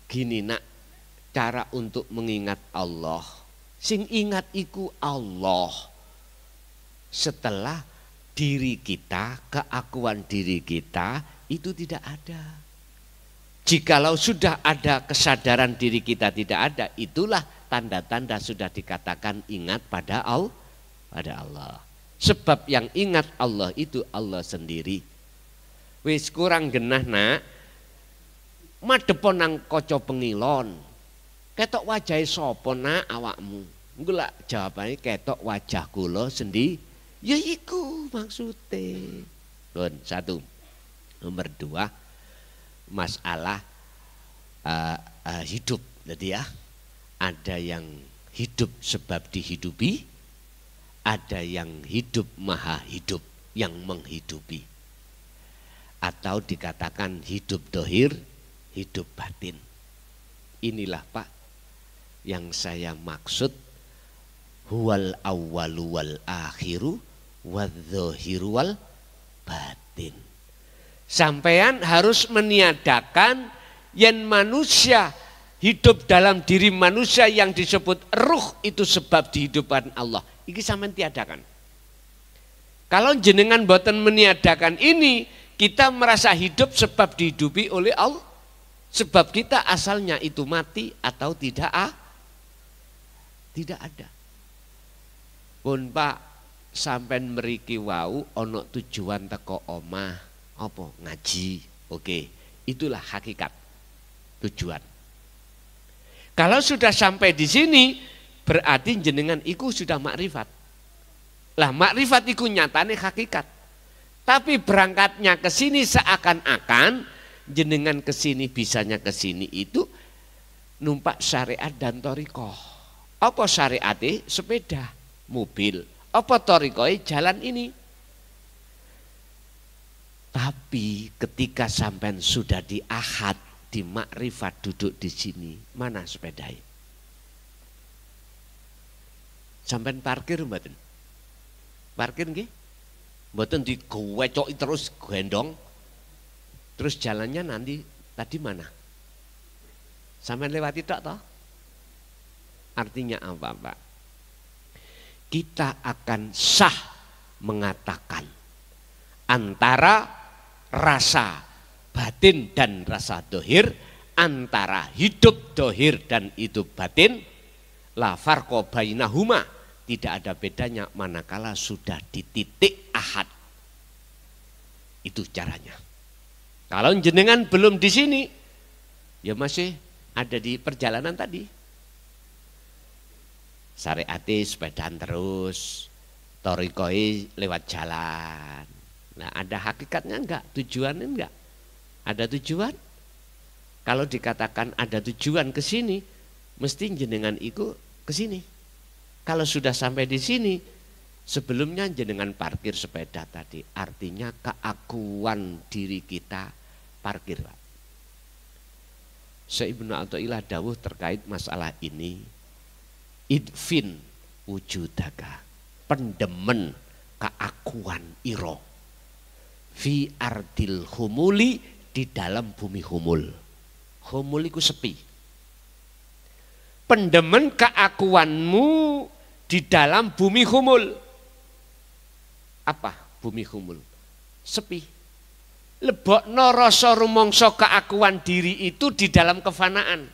gini nak, cara untuk mengingat Allah. Sing ingat iku Allah. Setelah diri kita, keakuan diri kita itu tidak ada. Jikalau sudah ada kesadaran diri kita tidak ada, itulah tanda-tanda sudah dikatakan ingat pada Allah. Sebab yang ingat Allah itu Allah sendiri. Wis kurang genah nak, madepon nang kaca pengilon. Ketok wajahe sapa nak awakmu? Engko lak jawabane ketok wajah kula sendiri. Ya iku maksude. Nun, satu. Nomor dua, masalah hidup. Jadi ya, ada yang hidup sebab dihidupi, ada yang hidup maha hidup yang menghidupi. Atau dikatakan hidup dohir, hidup batin. Inilah Pak yang saya maksud, huwal awwalu wal akhiru wadh-dhahiru wal batin. Sampean harus meniadakan yang manusia hidup dalam diri manusia yang disebut ruh itu sebab dihidupan Allah. Iki sampean tiadakan. Kalau jenengan boten meniadakan ini, kita merasa hidup sebab dihidupi oleh Allah. Sebab kita asalnya itu mati atau tidak ada. Pun Pak, sampean mriki wau ana tujuan teko omah, apa? Ngaji. Oke, itulah hakikat tujuan. Kalau sudah sampai di sini, berarti jenengan iku sudah makrifat. Lah makrifat iku nyatane hakikat. Tapi berangkatnya ke sini seakan-akan jenengan ke sini bisanya ke sini itu numpak syariat dan thariqah. Apa syariate? Sepeda, mobil. Apa thariqahe? Jalan ini. Tapi ketika sampean sudah di ahad, di makrifat duduk di sini, mana sepedai? Sampean parkir mboten? Parkir nggih? Mboten digowecoki terus gendong. Terus jalannya nanti tadi mana? Sampean lewati tok toh? Artinya apa, Pak? Kita akan sah mengatakan antara rasa batin dan rasa dohir, antara hidup dohir dan hidup batin, la farqa bainahuma, tidak ada bedanya manakala sudah di titik ahad. Itu caranya. Kalau jenengan belum di sini, ya masih ada di perjalanan tadi. Syariate sepedaan terus, thariqahe lewat jalan. Nah, ada hakikatnya enggak? Tujuannya enggak? Ada tujuan? Kalau dikatakan ada tujuan ke sini, mesti jenengan itu ke sini. Kalau sudah sampai di sini, sebelumnya jenengan parkir sepeda tadi, artinya keakuan diri kita parkir, Pak. Ibnu Athaillah dawuh terkait masalah ini, idfin wujudaka, pendemen keakuan iro fi ardil humuli, di dalam bumi humul. Humul iku sepi. Pendemen keakuanmu di dalam bumi humul. Apa bumi humul? Sepi. Lebokno rasa rumangsa keakuan diri itu di dalam kefanaan.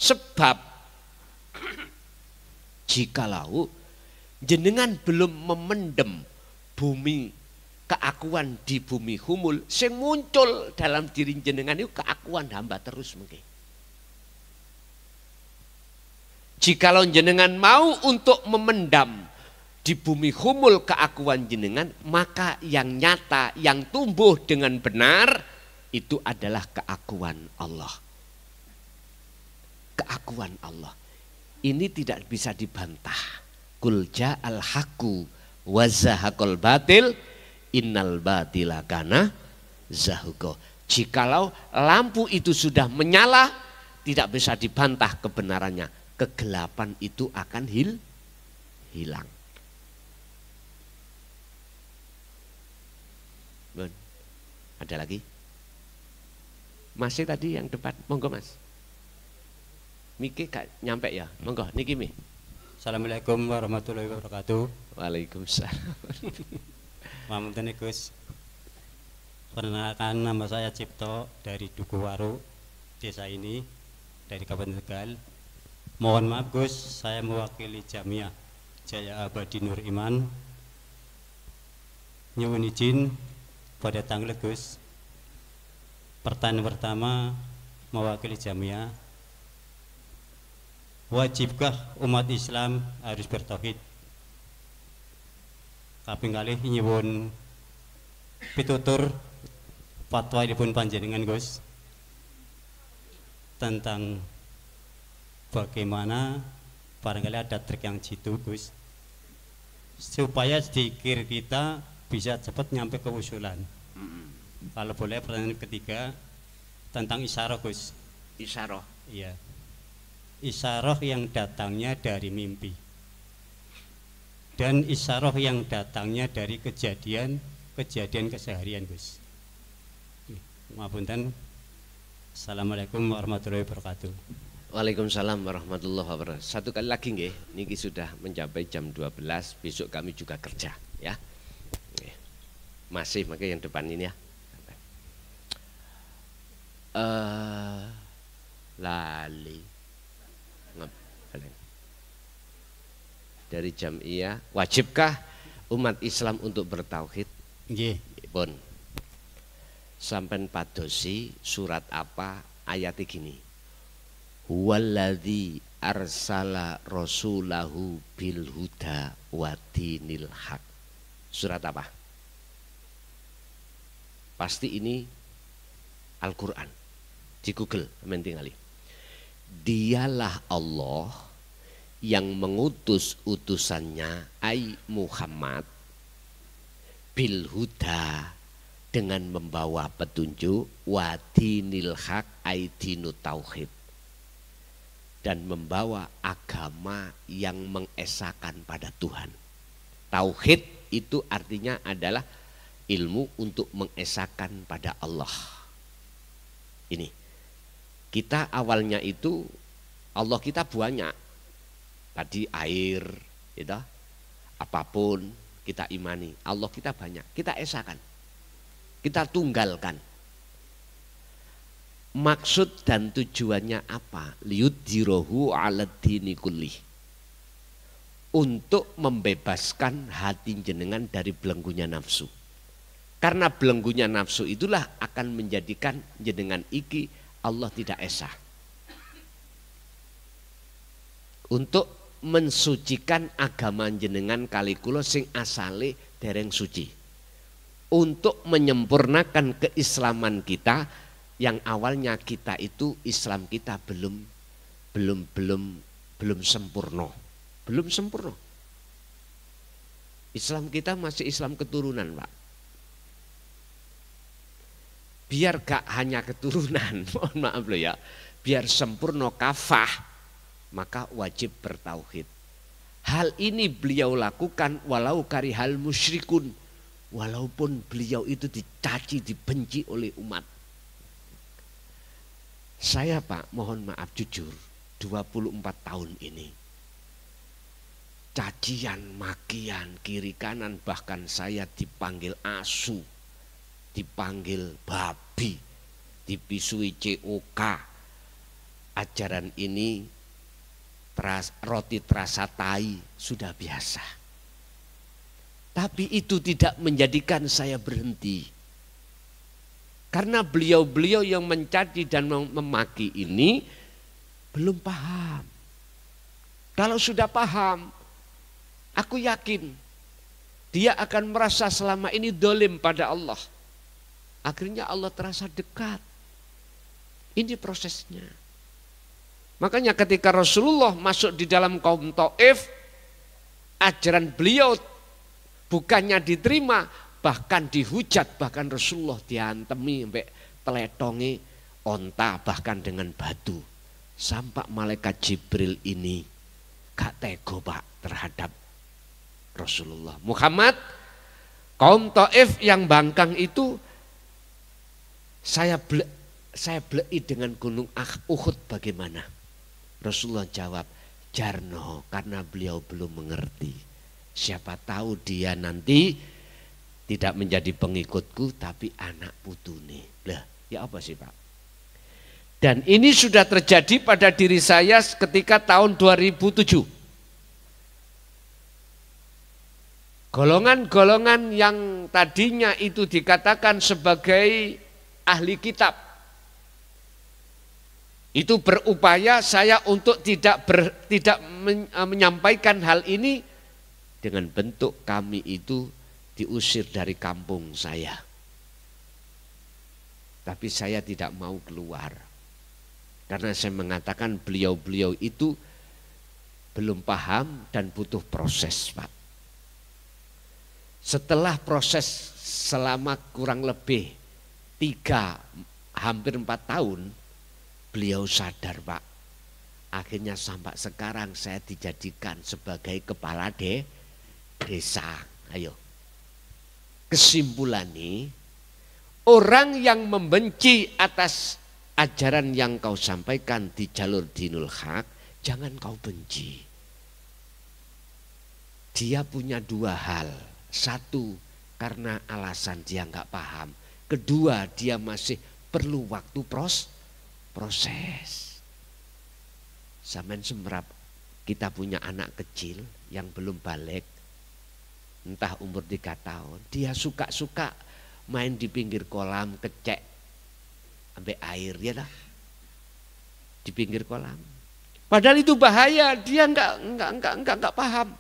Sebab jikalau jenengan belum memendem bumi keakuan di bumi humul, sing muncul dalam diri jenengan itu keakuan hamba terus mungkin. Jikalau jenengan mau untuk memendam di bumi humul keakuan jenengan, maka yang nyata, yang tumbuh dengan benar itu adalah keakuan Allah. Keakuan Allah ini tidak bisa dibantah. Qul ja'al haqqu wa zahaqal batil innal batila kana zahuqa. Jikalau lampu itu sudah menyala, tidak bisa dibantah kebenarannya. Kegelapan itu akan hilang. Ada lagi? Masih tadi yang depan, monggo Mas. Miki gak nyampe ya, monggo niki Mi. Assalamualaikum warahmatullahi wabarakatuh. Waalaikumsalam. Mamunten Gus. Perkenalkan, nama saya Cipto dari Duku Waru, desa ini, dari Kabupaten Tegal. Mohon maaf Gus, saya mewakili Jamiah Jaya Abadi Nur Iman. Nyuwun izin pada tanggal Gus. Pertanyaan pertama mewakili Jamiah. Wajibkah umat Islam harus bertauhid? Kaping kalih nyuwun pitutur fatwa dipun panjenengan Gus tentang bagaimana, barangkali ada trik yang jitu Gus, supaya sedikit kita bisa cepat nyampe ke usulan. Kalau boleh pertanyaan ketiga tentang isyarah Gus. Isyarah. Iya. Isyarah yang datangnya dari mimpi dan isyarah yang datangnya dari kejadian keseharian Gus. Maapunten. Assalamualaikum warahmatullahi wabarakatuh. Waalaikumsalam warahmatullahi wabarakatuh. Satu kali lagi nggih, niki sudah mencapai jam 12, besok kami juga kerja ya. Masih pakai yang depan ini ya. Lali dari Jamiah, wajibkah umat Islam untuk bertauhid? Nggih. Pun sampai padosi surat apa ayat gini, huwaladzi arsala rasulahu bil huda wa dinil haq. Surat apa? Pasti ini Al-Quran. Di Google mentingali. Dialah Allah yang mengutus utusannya ai Muhammad bil huda, dengan membawa petunjuk, wa dinil haq ai dinu tauhid, dan membawa agama yang mengesahkan pada Tuhan. Tauhid itu artinya adalah ilmu untuk mengesahkan pada Allah. Ini kita awalnya itu Allah kita banyak, tadi air, gitu, apapun kita imani, Allah kita banyak, kita esahkan, kita tunggalkan. Maksud dan tujuannya apa? Liyudhirohu ala dini kullih, untuk membebaskan hati jenengan dari belenggunya nafsu. Karena belenggunya nafsu itulah akan menjadikan jenengan iki Allah tidak esah. Untuk mensucikan agama jenengan kali kula sing asale dereng suci. Untuk menyempurnakan keislaman kita yang awalnya kita itu Islam kita belum sempurna. Belum sempurna. Islam kita masih Islam keturunan, Pak. biar gak hanya keturunan, mohon maaf loh ya, biar sempurna kafah, maka wajib bertauhid. Hal ini beliau lakukan walau karihal musyrikun, walaupun beliau itu dicaci, dibenci oleh umat. Saya Pak, mohon maaf jujur, 24 tahun ini, cacian, makian, kiri kanan, bahkan saya dipanggil asu, dipanggil babi, dipisui COK. Ajaran ini roti terasa tai sudah biasa. Tapi itu tidak menjadikan saya berhenti. Karena beliau-beliau yang mencaci dan memaki ini belum paham. Kalau sudah paham, aku yakin dia akan merasa selama ini dolim pada Allah. Akhirnya Allah terasa dekat. Ini prosesnya. Makanya ketika Rasulullah masuk di dalam kaum Taif, ajaran beliau bukannya diterima, bahkan dihujat, bahkan Rasulullah diantemi sampai teletongi onta, bahkan dengan batu. Sampai malaikat Jibril ini gak tego Pak terhadap Rasulullah. Muhammad, kaum Taif yang bangkang itu saya blei dengan gunung Uhud bagaimana? Rasulullah jawab, jarno, karena beliau belum mengerti. Siapa tahu dia nanti tidak menjadi pengikutku tapi anak putune. Lah, ya apa sih Pak? Dan ini sudah terjadi pada diri saya ketika tahun 2007. Golongan-golongan yang tadinya itu dikatakan sebagai ahli kitab, itu berupaya saya untuk tidak menyampaikan hal ini dengan bentuk kami itu diusir dari kampung saya. Tapi saya tidak mau keluar karena saya mengatakan beliau-beliau itu belum paham dan butuh proses Pak. Setelah proses selama kurang lebih 3 hampir 4 tahun, beliau sadar Pak. Akhirnya sampai sekarang saya dijadikan sebagai kepala desa. Ayo. Kesimpulannya, orang yang membenci atas ajaran yang kau sampaikan di jalur dinul haq, jangan kau benci. Dia punya 2 hal. 1, karena alasan dia nggak paham. Kedua, dia masih perlu waktu proses. Sampean semerap kita punya anak kecil yang belum balik, entah umur 3 tahun, dia suka-suka main di pinggir kolam kecek sampai air ya dah. Di pinggir kolam. Padahal itu bahaya, dia enggak paham.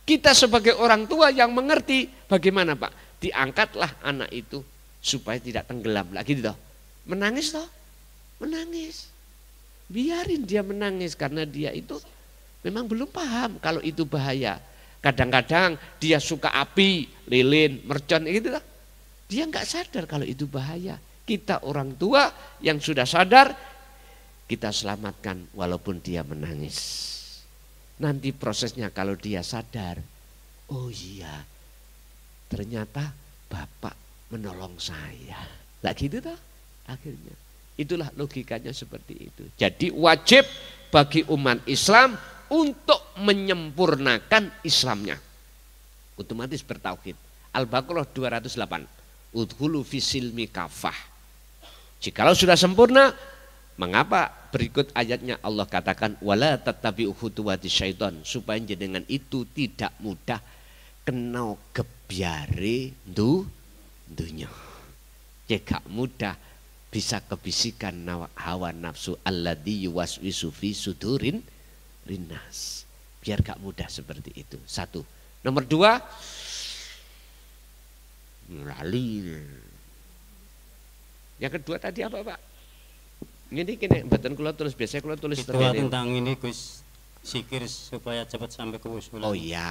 Kita sebagai orang tua yang mengerti, bagaimana Pak? Diangkatlah anak itu supaya tidak tenggelam lagi gitu. Menangis toh? Menangis. Biarin dia menangis karena dia itu memang belum paham kalau itu bahaya. Kadang-kadang dia suka api, lilin, mercon gitu toh. Dia enggak sadar kalau itu bahaya. Kita orang tua yang sudah sadar, kita selamatkan walaupun dia menangis. Nanti prosesnya kalau dia sadar, oh iya, ternyata Bapak menolong saya. Lah gitu toh akhirnya. Itulah logikanya seperti itu. Jadi wajib bagi umat Islam untuk menyempurnakan Islamnya. Otomatis bertauhid. Al-Baqarah 208. Udhulu fisilmi kafah. Jikalau sudah sempurna, mengapa berikut ayatnya Allah katakan wala tattabi'u khutuwati syaitan, supaya jenengan itu tidak mudah kena gebyare dunya. Jika mudah bisa kebisikan hawa nafsu alladzi yuwaswisu fi sudurin linnas. Biar gak mudah seperti itu. 1. Nomor 2, lali. Yang kedua tadi apa Pak? Ini kini mboten kula tulis, biasanya kula tulis itu tentang ini Gus, zikir supaya cepat sampai ke wusulan. Oh iya.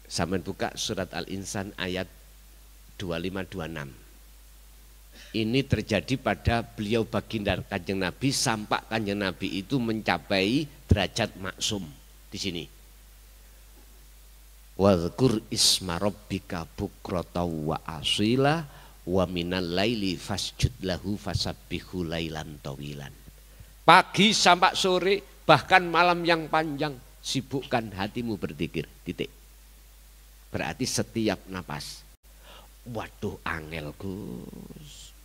Sampeyan buka surat Al-Insan ayat 2526. Ini terjadi pada beliau baginda Kanjeng Nabi sampai Kanjeng Nabi itu mencapai derajat maksum di sini. Wadhkur isma rabbika bukrata wa asila wa minal laili fasjud lahu fasabbihu lailan tawilan. Pagi sampai sore bahkan malam yang panjang sibukkan hatimu berzikir. Titik. Berarti setiap napas. Waduh angel Gus.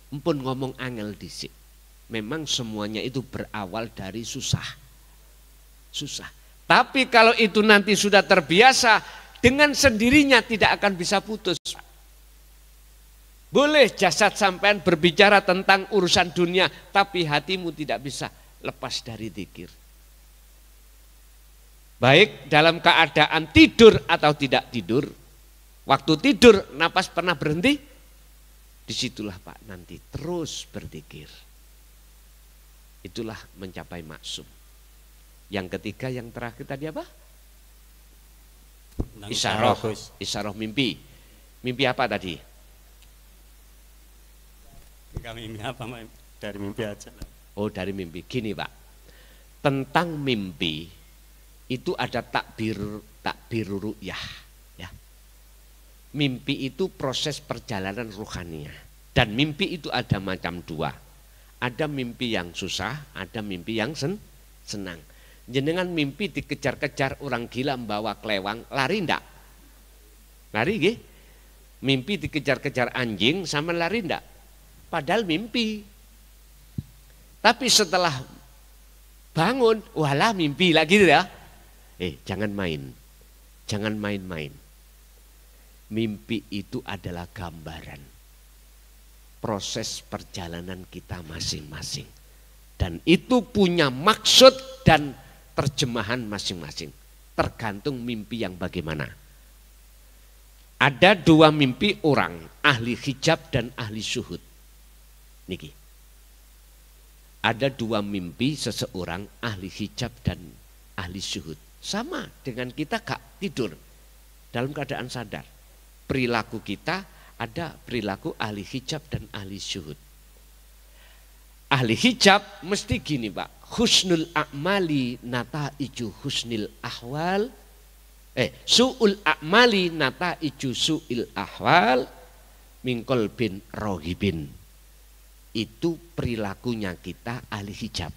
Empun ngomong angel dhisik. Memang semuanya itu berawal dari susah. Susah. Tapi kalau itu nanti sudah terbiasa, dengan sendirinya tidak akan bisa putus. Boleh jasad sampean berbicara tentang urusan dunia, tapi hatimu tidak bisa lepas dari zikir. Baik dalam keadaan tidur atau tidak tidur. Waktu tidur, napas pernah berhenti? Disitulah Pak nanti terus berzikir. Itulah mencapai maksum. Yang ketiga, yang terakhir tadi apa? Isyarah. Isyarah mimpi. Mimpi apa tadi? Enggak mimpi apa, dari mimpi aja. Oh dari mimpi. Gini Pak, tentang mimpi itu ada takbir ru'yah. Ya. Mimpi itu proses perjalanan ruhaniah. Dan mimpi itu ada macam dua. Ada mimpi yang susah, ada mimpi yang senang. Jenengan mimpi dikejar-kejar orang gila membawa kelewang, lari ndak? Lari nggih? Mimpi dikejar-kejar anjing sama lari ndak? Padahal mimpi. Tapi setelah bangun, walah mimpi lagi ya. Jangan main. Jangan main-main. Mimpi itu adalah gambaran proses perjalanan kita masing-masing. Dan itu punya maksud dan terjemahan masing-masing. Tergantung mimpi yang bagaimana. Ada dua mimpi orang, ahli hijab dan ahli syuhud. Niki. Ada dua mimpi seseorang, ahli hijab dan ahli syuhud. Sama dengan kita gak tidur dalam keadaan sadar. Perilaku kita ada perilaku ahli hijab dan ahli syuhud. Ahli hijab mesti gini Pak, husnul a'mali nata'iju husnil ahwal, su'ul a'mali nata'iju su'il ahwal mingkol bin rohibin. Itu perilakunya kita ahli hijab.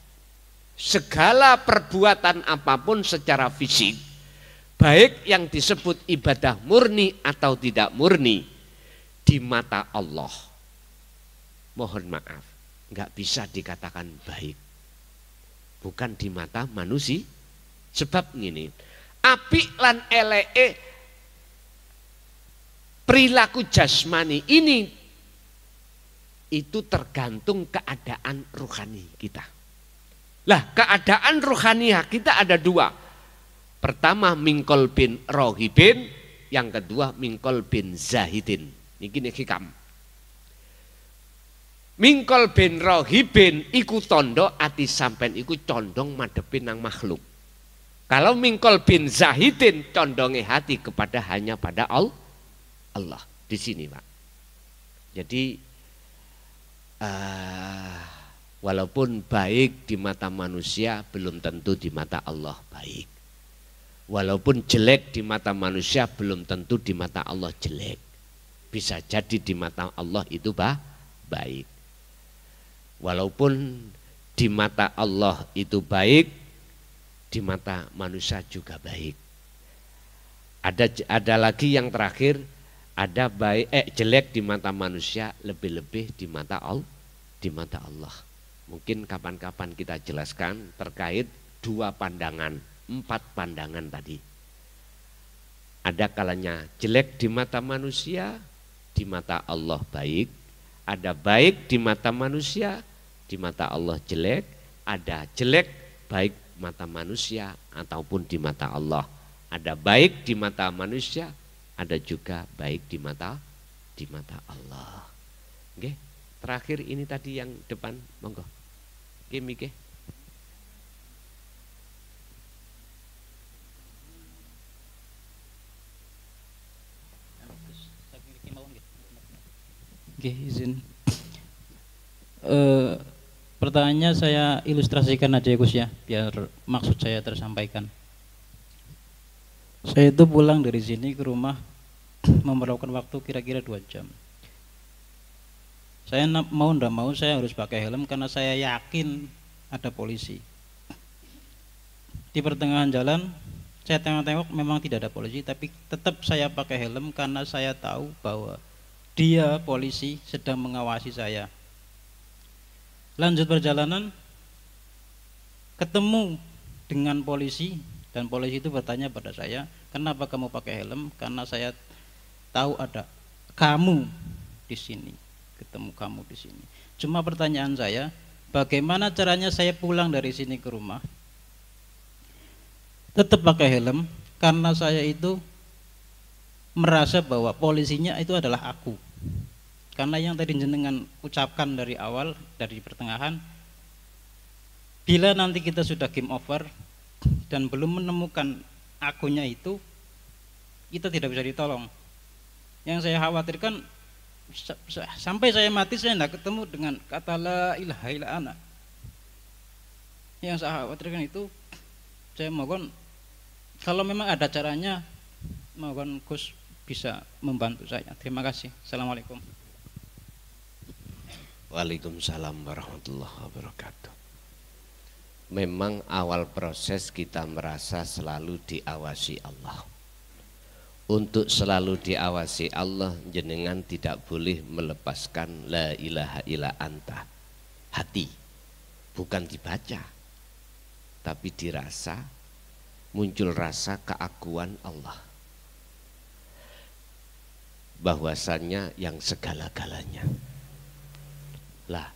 Segala perbuatan apapun secara fisik, baik yang disebut ibadah murni atau tidak murni, di mata Allah, mohon maaf, nggak bisa dikatakan baik. Bukan di mata manusia. Sebab gini, apik lan eleke perilaku jasmani ini itu tergantung keadaan rohani kita. Lah keadaan rohaniah kita ada dua. Pertama mingkol bin rohibin, yang kedua mingkol bin zahidin. Ini hikam. Mingkol bin rohibin iku tondo ati sampen iku condong madepin nang makhluk. Kalau mingkol bin zahidin condongi hati kepada hanya pada Allah. Di sini Pak. Jadi walaupun baik di mata manusia belum tentu di mata Allah baik. Walaupun jelek di mata manusia belum tentu di mata Allah jelek. Bisa jadi di mata Allah itu baik. Walaupun di mata Allah itu baik, di mata manusia juga baik. Ada lagi yang terakhir, ada baik jelek di mata manusia, lebih-lebih di mata Allah. Mungkin kapan-kapan kita jelaskan terkait dua pandangan, 4 pandangan tadi. Ada kalanya jelek di mata manusia, di mata Allah baik. Ada baik di mata manusia, di mata Allah jelek. Ada jelek baik mata manusia ataupun di mata Allah. Ada baik di mata manusia, ada juga baik di mata Allah. Oke, terakhir ini tadi yang depan, monggo. Oke, Mike. Oke, izin. Pertanyaannya saya ilustrasikan aja ya Gus ya, biar maksud saya tersampaikan. Saya itu pulang dari sini ke rumah memerlukan waktu kira-kira 2 jam. Saya mau ndak mau saya harus pakai helm karena saya yakin ada polisi. Di pertengahan jalan saya tengok-tengok memang tidak ada polisi, tapi tetap saya pakai helm karena saya tahu bahwa dia polisi sedang mengawasi saya. Lanjut perjalanan, ketemu dengan polisi dan polisi itu bertanya pada saya, kenapa kamu pakai helm? Karena saya tahu ada kamu di sini, ketemu kamu di sini. Cuma pertanyaan saya, bagaimana caranya saya pulang dari sini ke rumah? Tetap pakai helm karena saya itu merasa bahwa polisinya itu adalah aku. Karena yang tadi jenengan ucapkan dari awal, dari pertengahan, bila nanti kita sudah game over dan belum menemukan akunya itu, kita tidak bisa ditolong. Yang saya khawatirkan sampai saya mati saya tidak ketemu dengan kata la ilaha illa ana. Yang saya khawatirkan itu, saya mohon kalau memang ada caranya, mohon Gus bisa membantu saya. Terima kasih. Assalamualaikum. Waalaikumsalam warahmatullahi wabarakatuh. Memang awal proses kita merasa selalu diawasi Allah. Untuk selalu diawasi Allah, jenengan tidak boleh melepaskan la ilaha illa anta. Hati, bukan dibaca, tapi dirasa, muncul rasa keakuan Allah. Bahwasannya yang segala-galanya. Lah,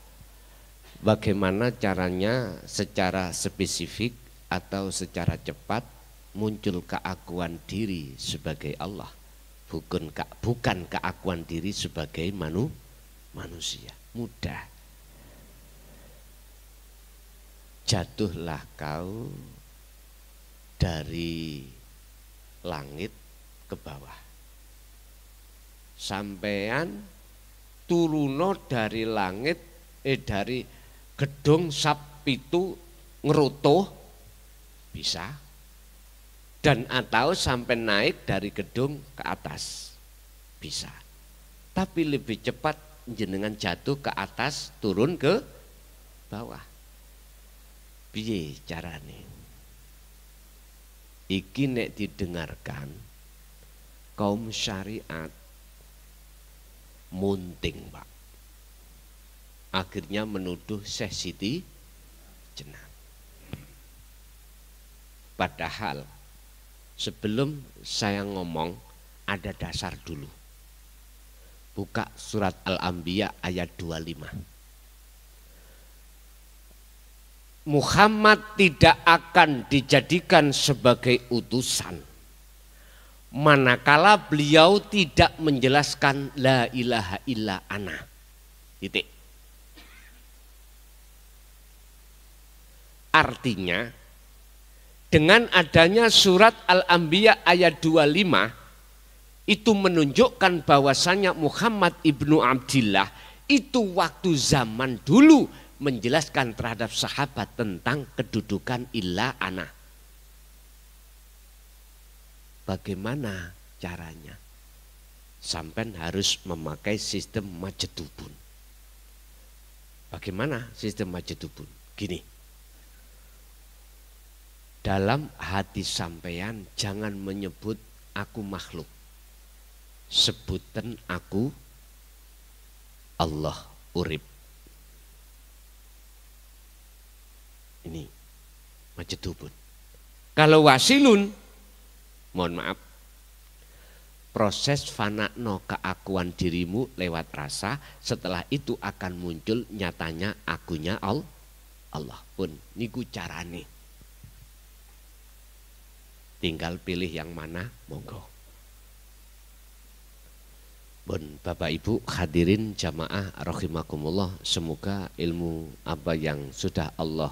bagaimana caranya secara spesifik atau secara cepat muncul keakuan diri sebagai Allah, bukan keakuan diri sebagai manusia. Mudah. Jatuhlah kau dari langit ke bawah. Sampean turuno dari langit, dari gedung sapitu ngerutuh bisa, dan atau sampai naik dari gedung ke atas bisa. Tapi lebih cepat jenengan jatuh ke atas, turun ke bawah. Piye carane? Iki nek didengarkan kaum syariat munting, Pak. Akhirnya menuduh Syekh Siti Jenar. Padahal sebelum saya ngomong ada dasar dulu. Buka surat Al-Anbiya ayat 25. Muhammad tidak akan dijadikan sebagai utusan manakala beliau tidak menjelaskan la ilaha illa ana. Titik. Artinya dengan adanya surat Al-Anbiya ayat 25 itu menunjukkan bahwasannya Muhammad ibnu Abdillah itu waktu zaman dulu menjelaskan terhadap sahabat tentang kedudukan illa ana. Bagaimana caranya? Sampai harus memakai sistem majedubun. Bagaimana sistem majedubun? Gini. Dalam hati sampean jangan menyebut aku makhluk. Sebutan aku Allah urip. Ini majedubun. Kalau wasilun, mohon maaf, proses fanakno keakuan dirimu lewat rasa, setelah itu akan muncul nyatanya akunya Allah pun. Niku carane. Tinggal pilih yang mana, monggo. Bon, Bapak Ibu hadirin jamaah rahimakumullah, semoga ilmu apa yang sudah Allah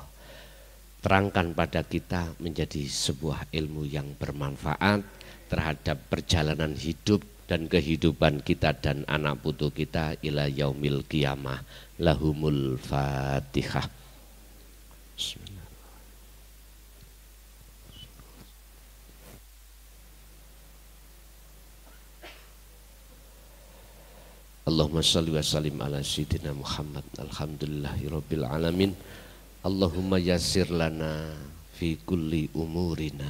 terangkan pada kita menjadi sebuah ilmu yang bermanfaat terhadap perjalanan hidup dan kehidupan kita dan anak putu kita ila yaumil qiyamah. Lahumul Fatihah. Bismillah. Allahumma salli wa sallim ala sayyidina Muhammad. Alhamdulillahi rabbil alamin. Allahumma yassir lana fi kulli umurina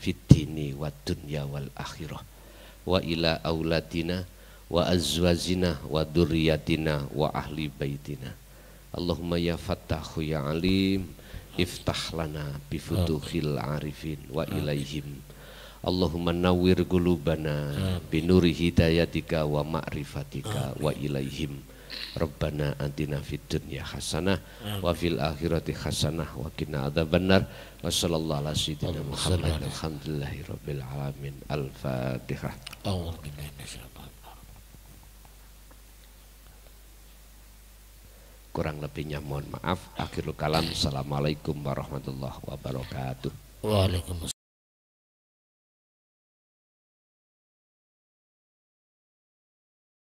fid dini wad dunya wal akhirah wa ila auladina wa azwajina wa dzurriyyatina wa ahli baitina. Allahumma ya Fattahu ya Alim, iftah lana bi futuhil arifin wa ilaihim. Allahumma nawwir qulubana binuri hidayatika wa ma'rifatika wa ilaihim. Rabbana atina fid dunya hasanah wa fil akhirati hasanah wa qina adzabannar. Wa sallallahu ala sayyidina Muhammad. Alhamdulillahi rabbil alamin. Al-Fatihah. Kurang lebihnya mohon maaf. Akhirul kalam. Assalamualaikum warahmatullahi wabarakatuh. Waalaikumsalam.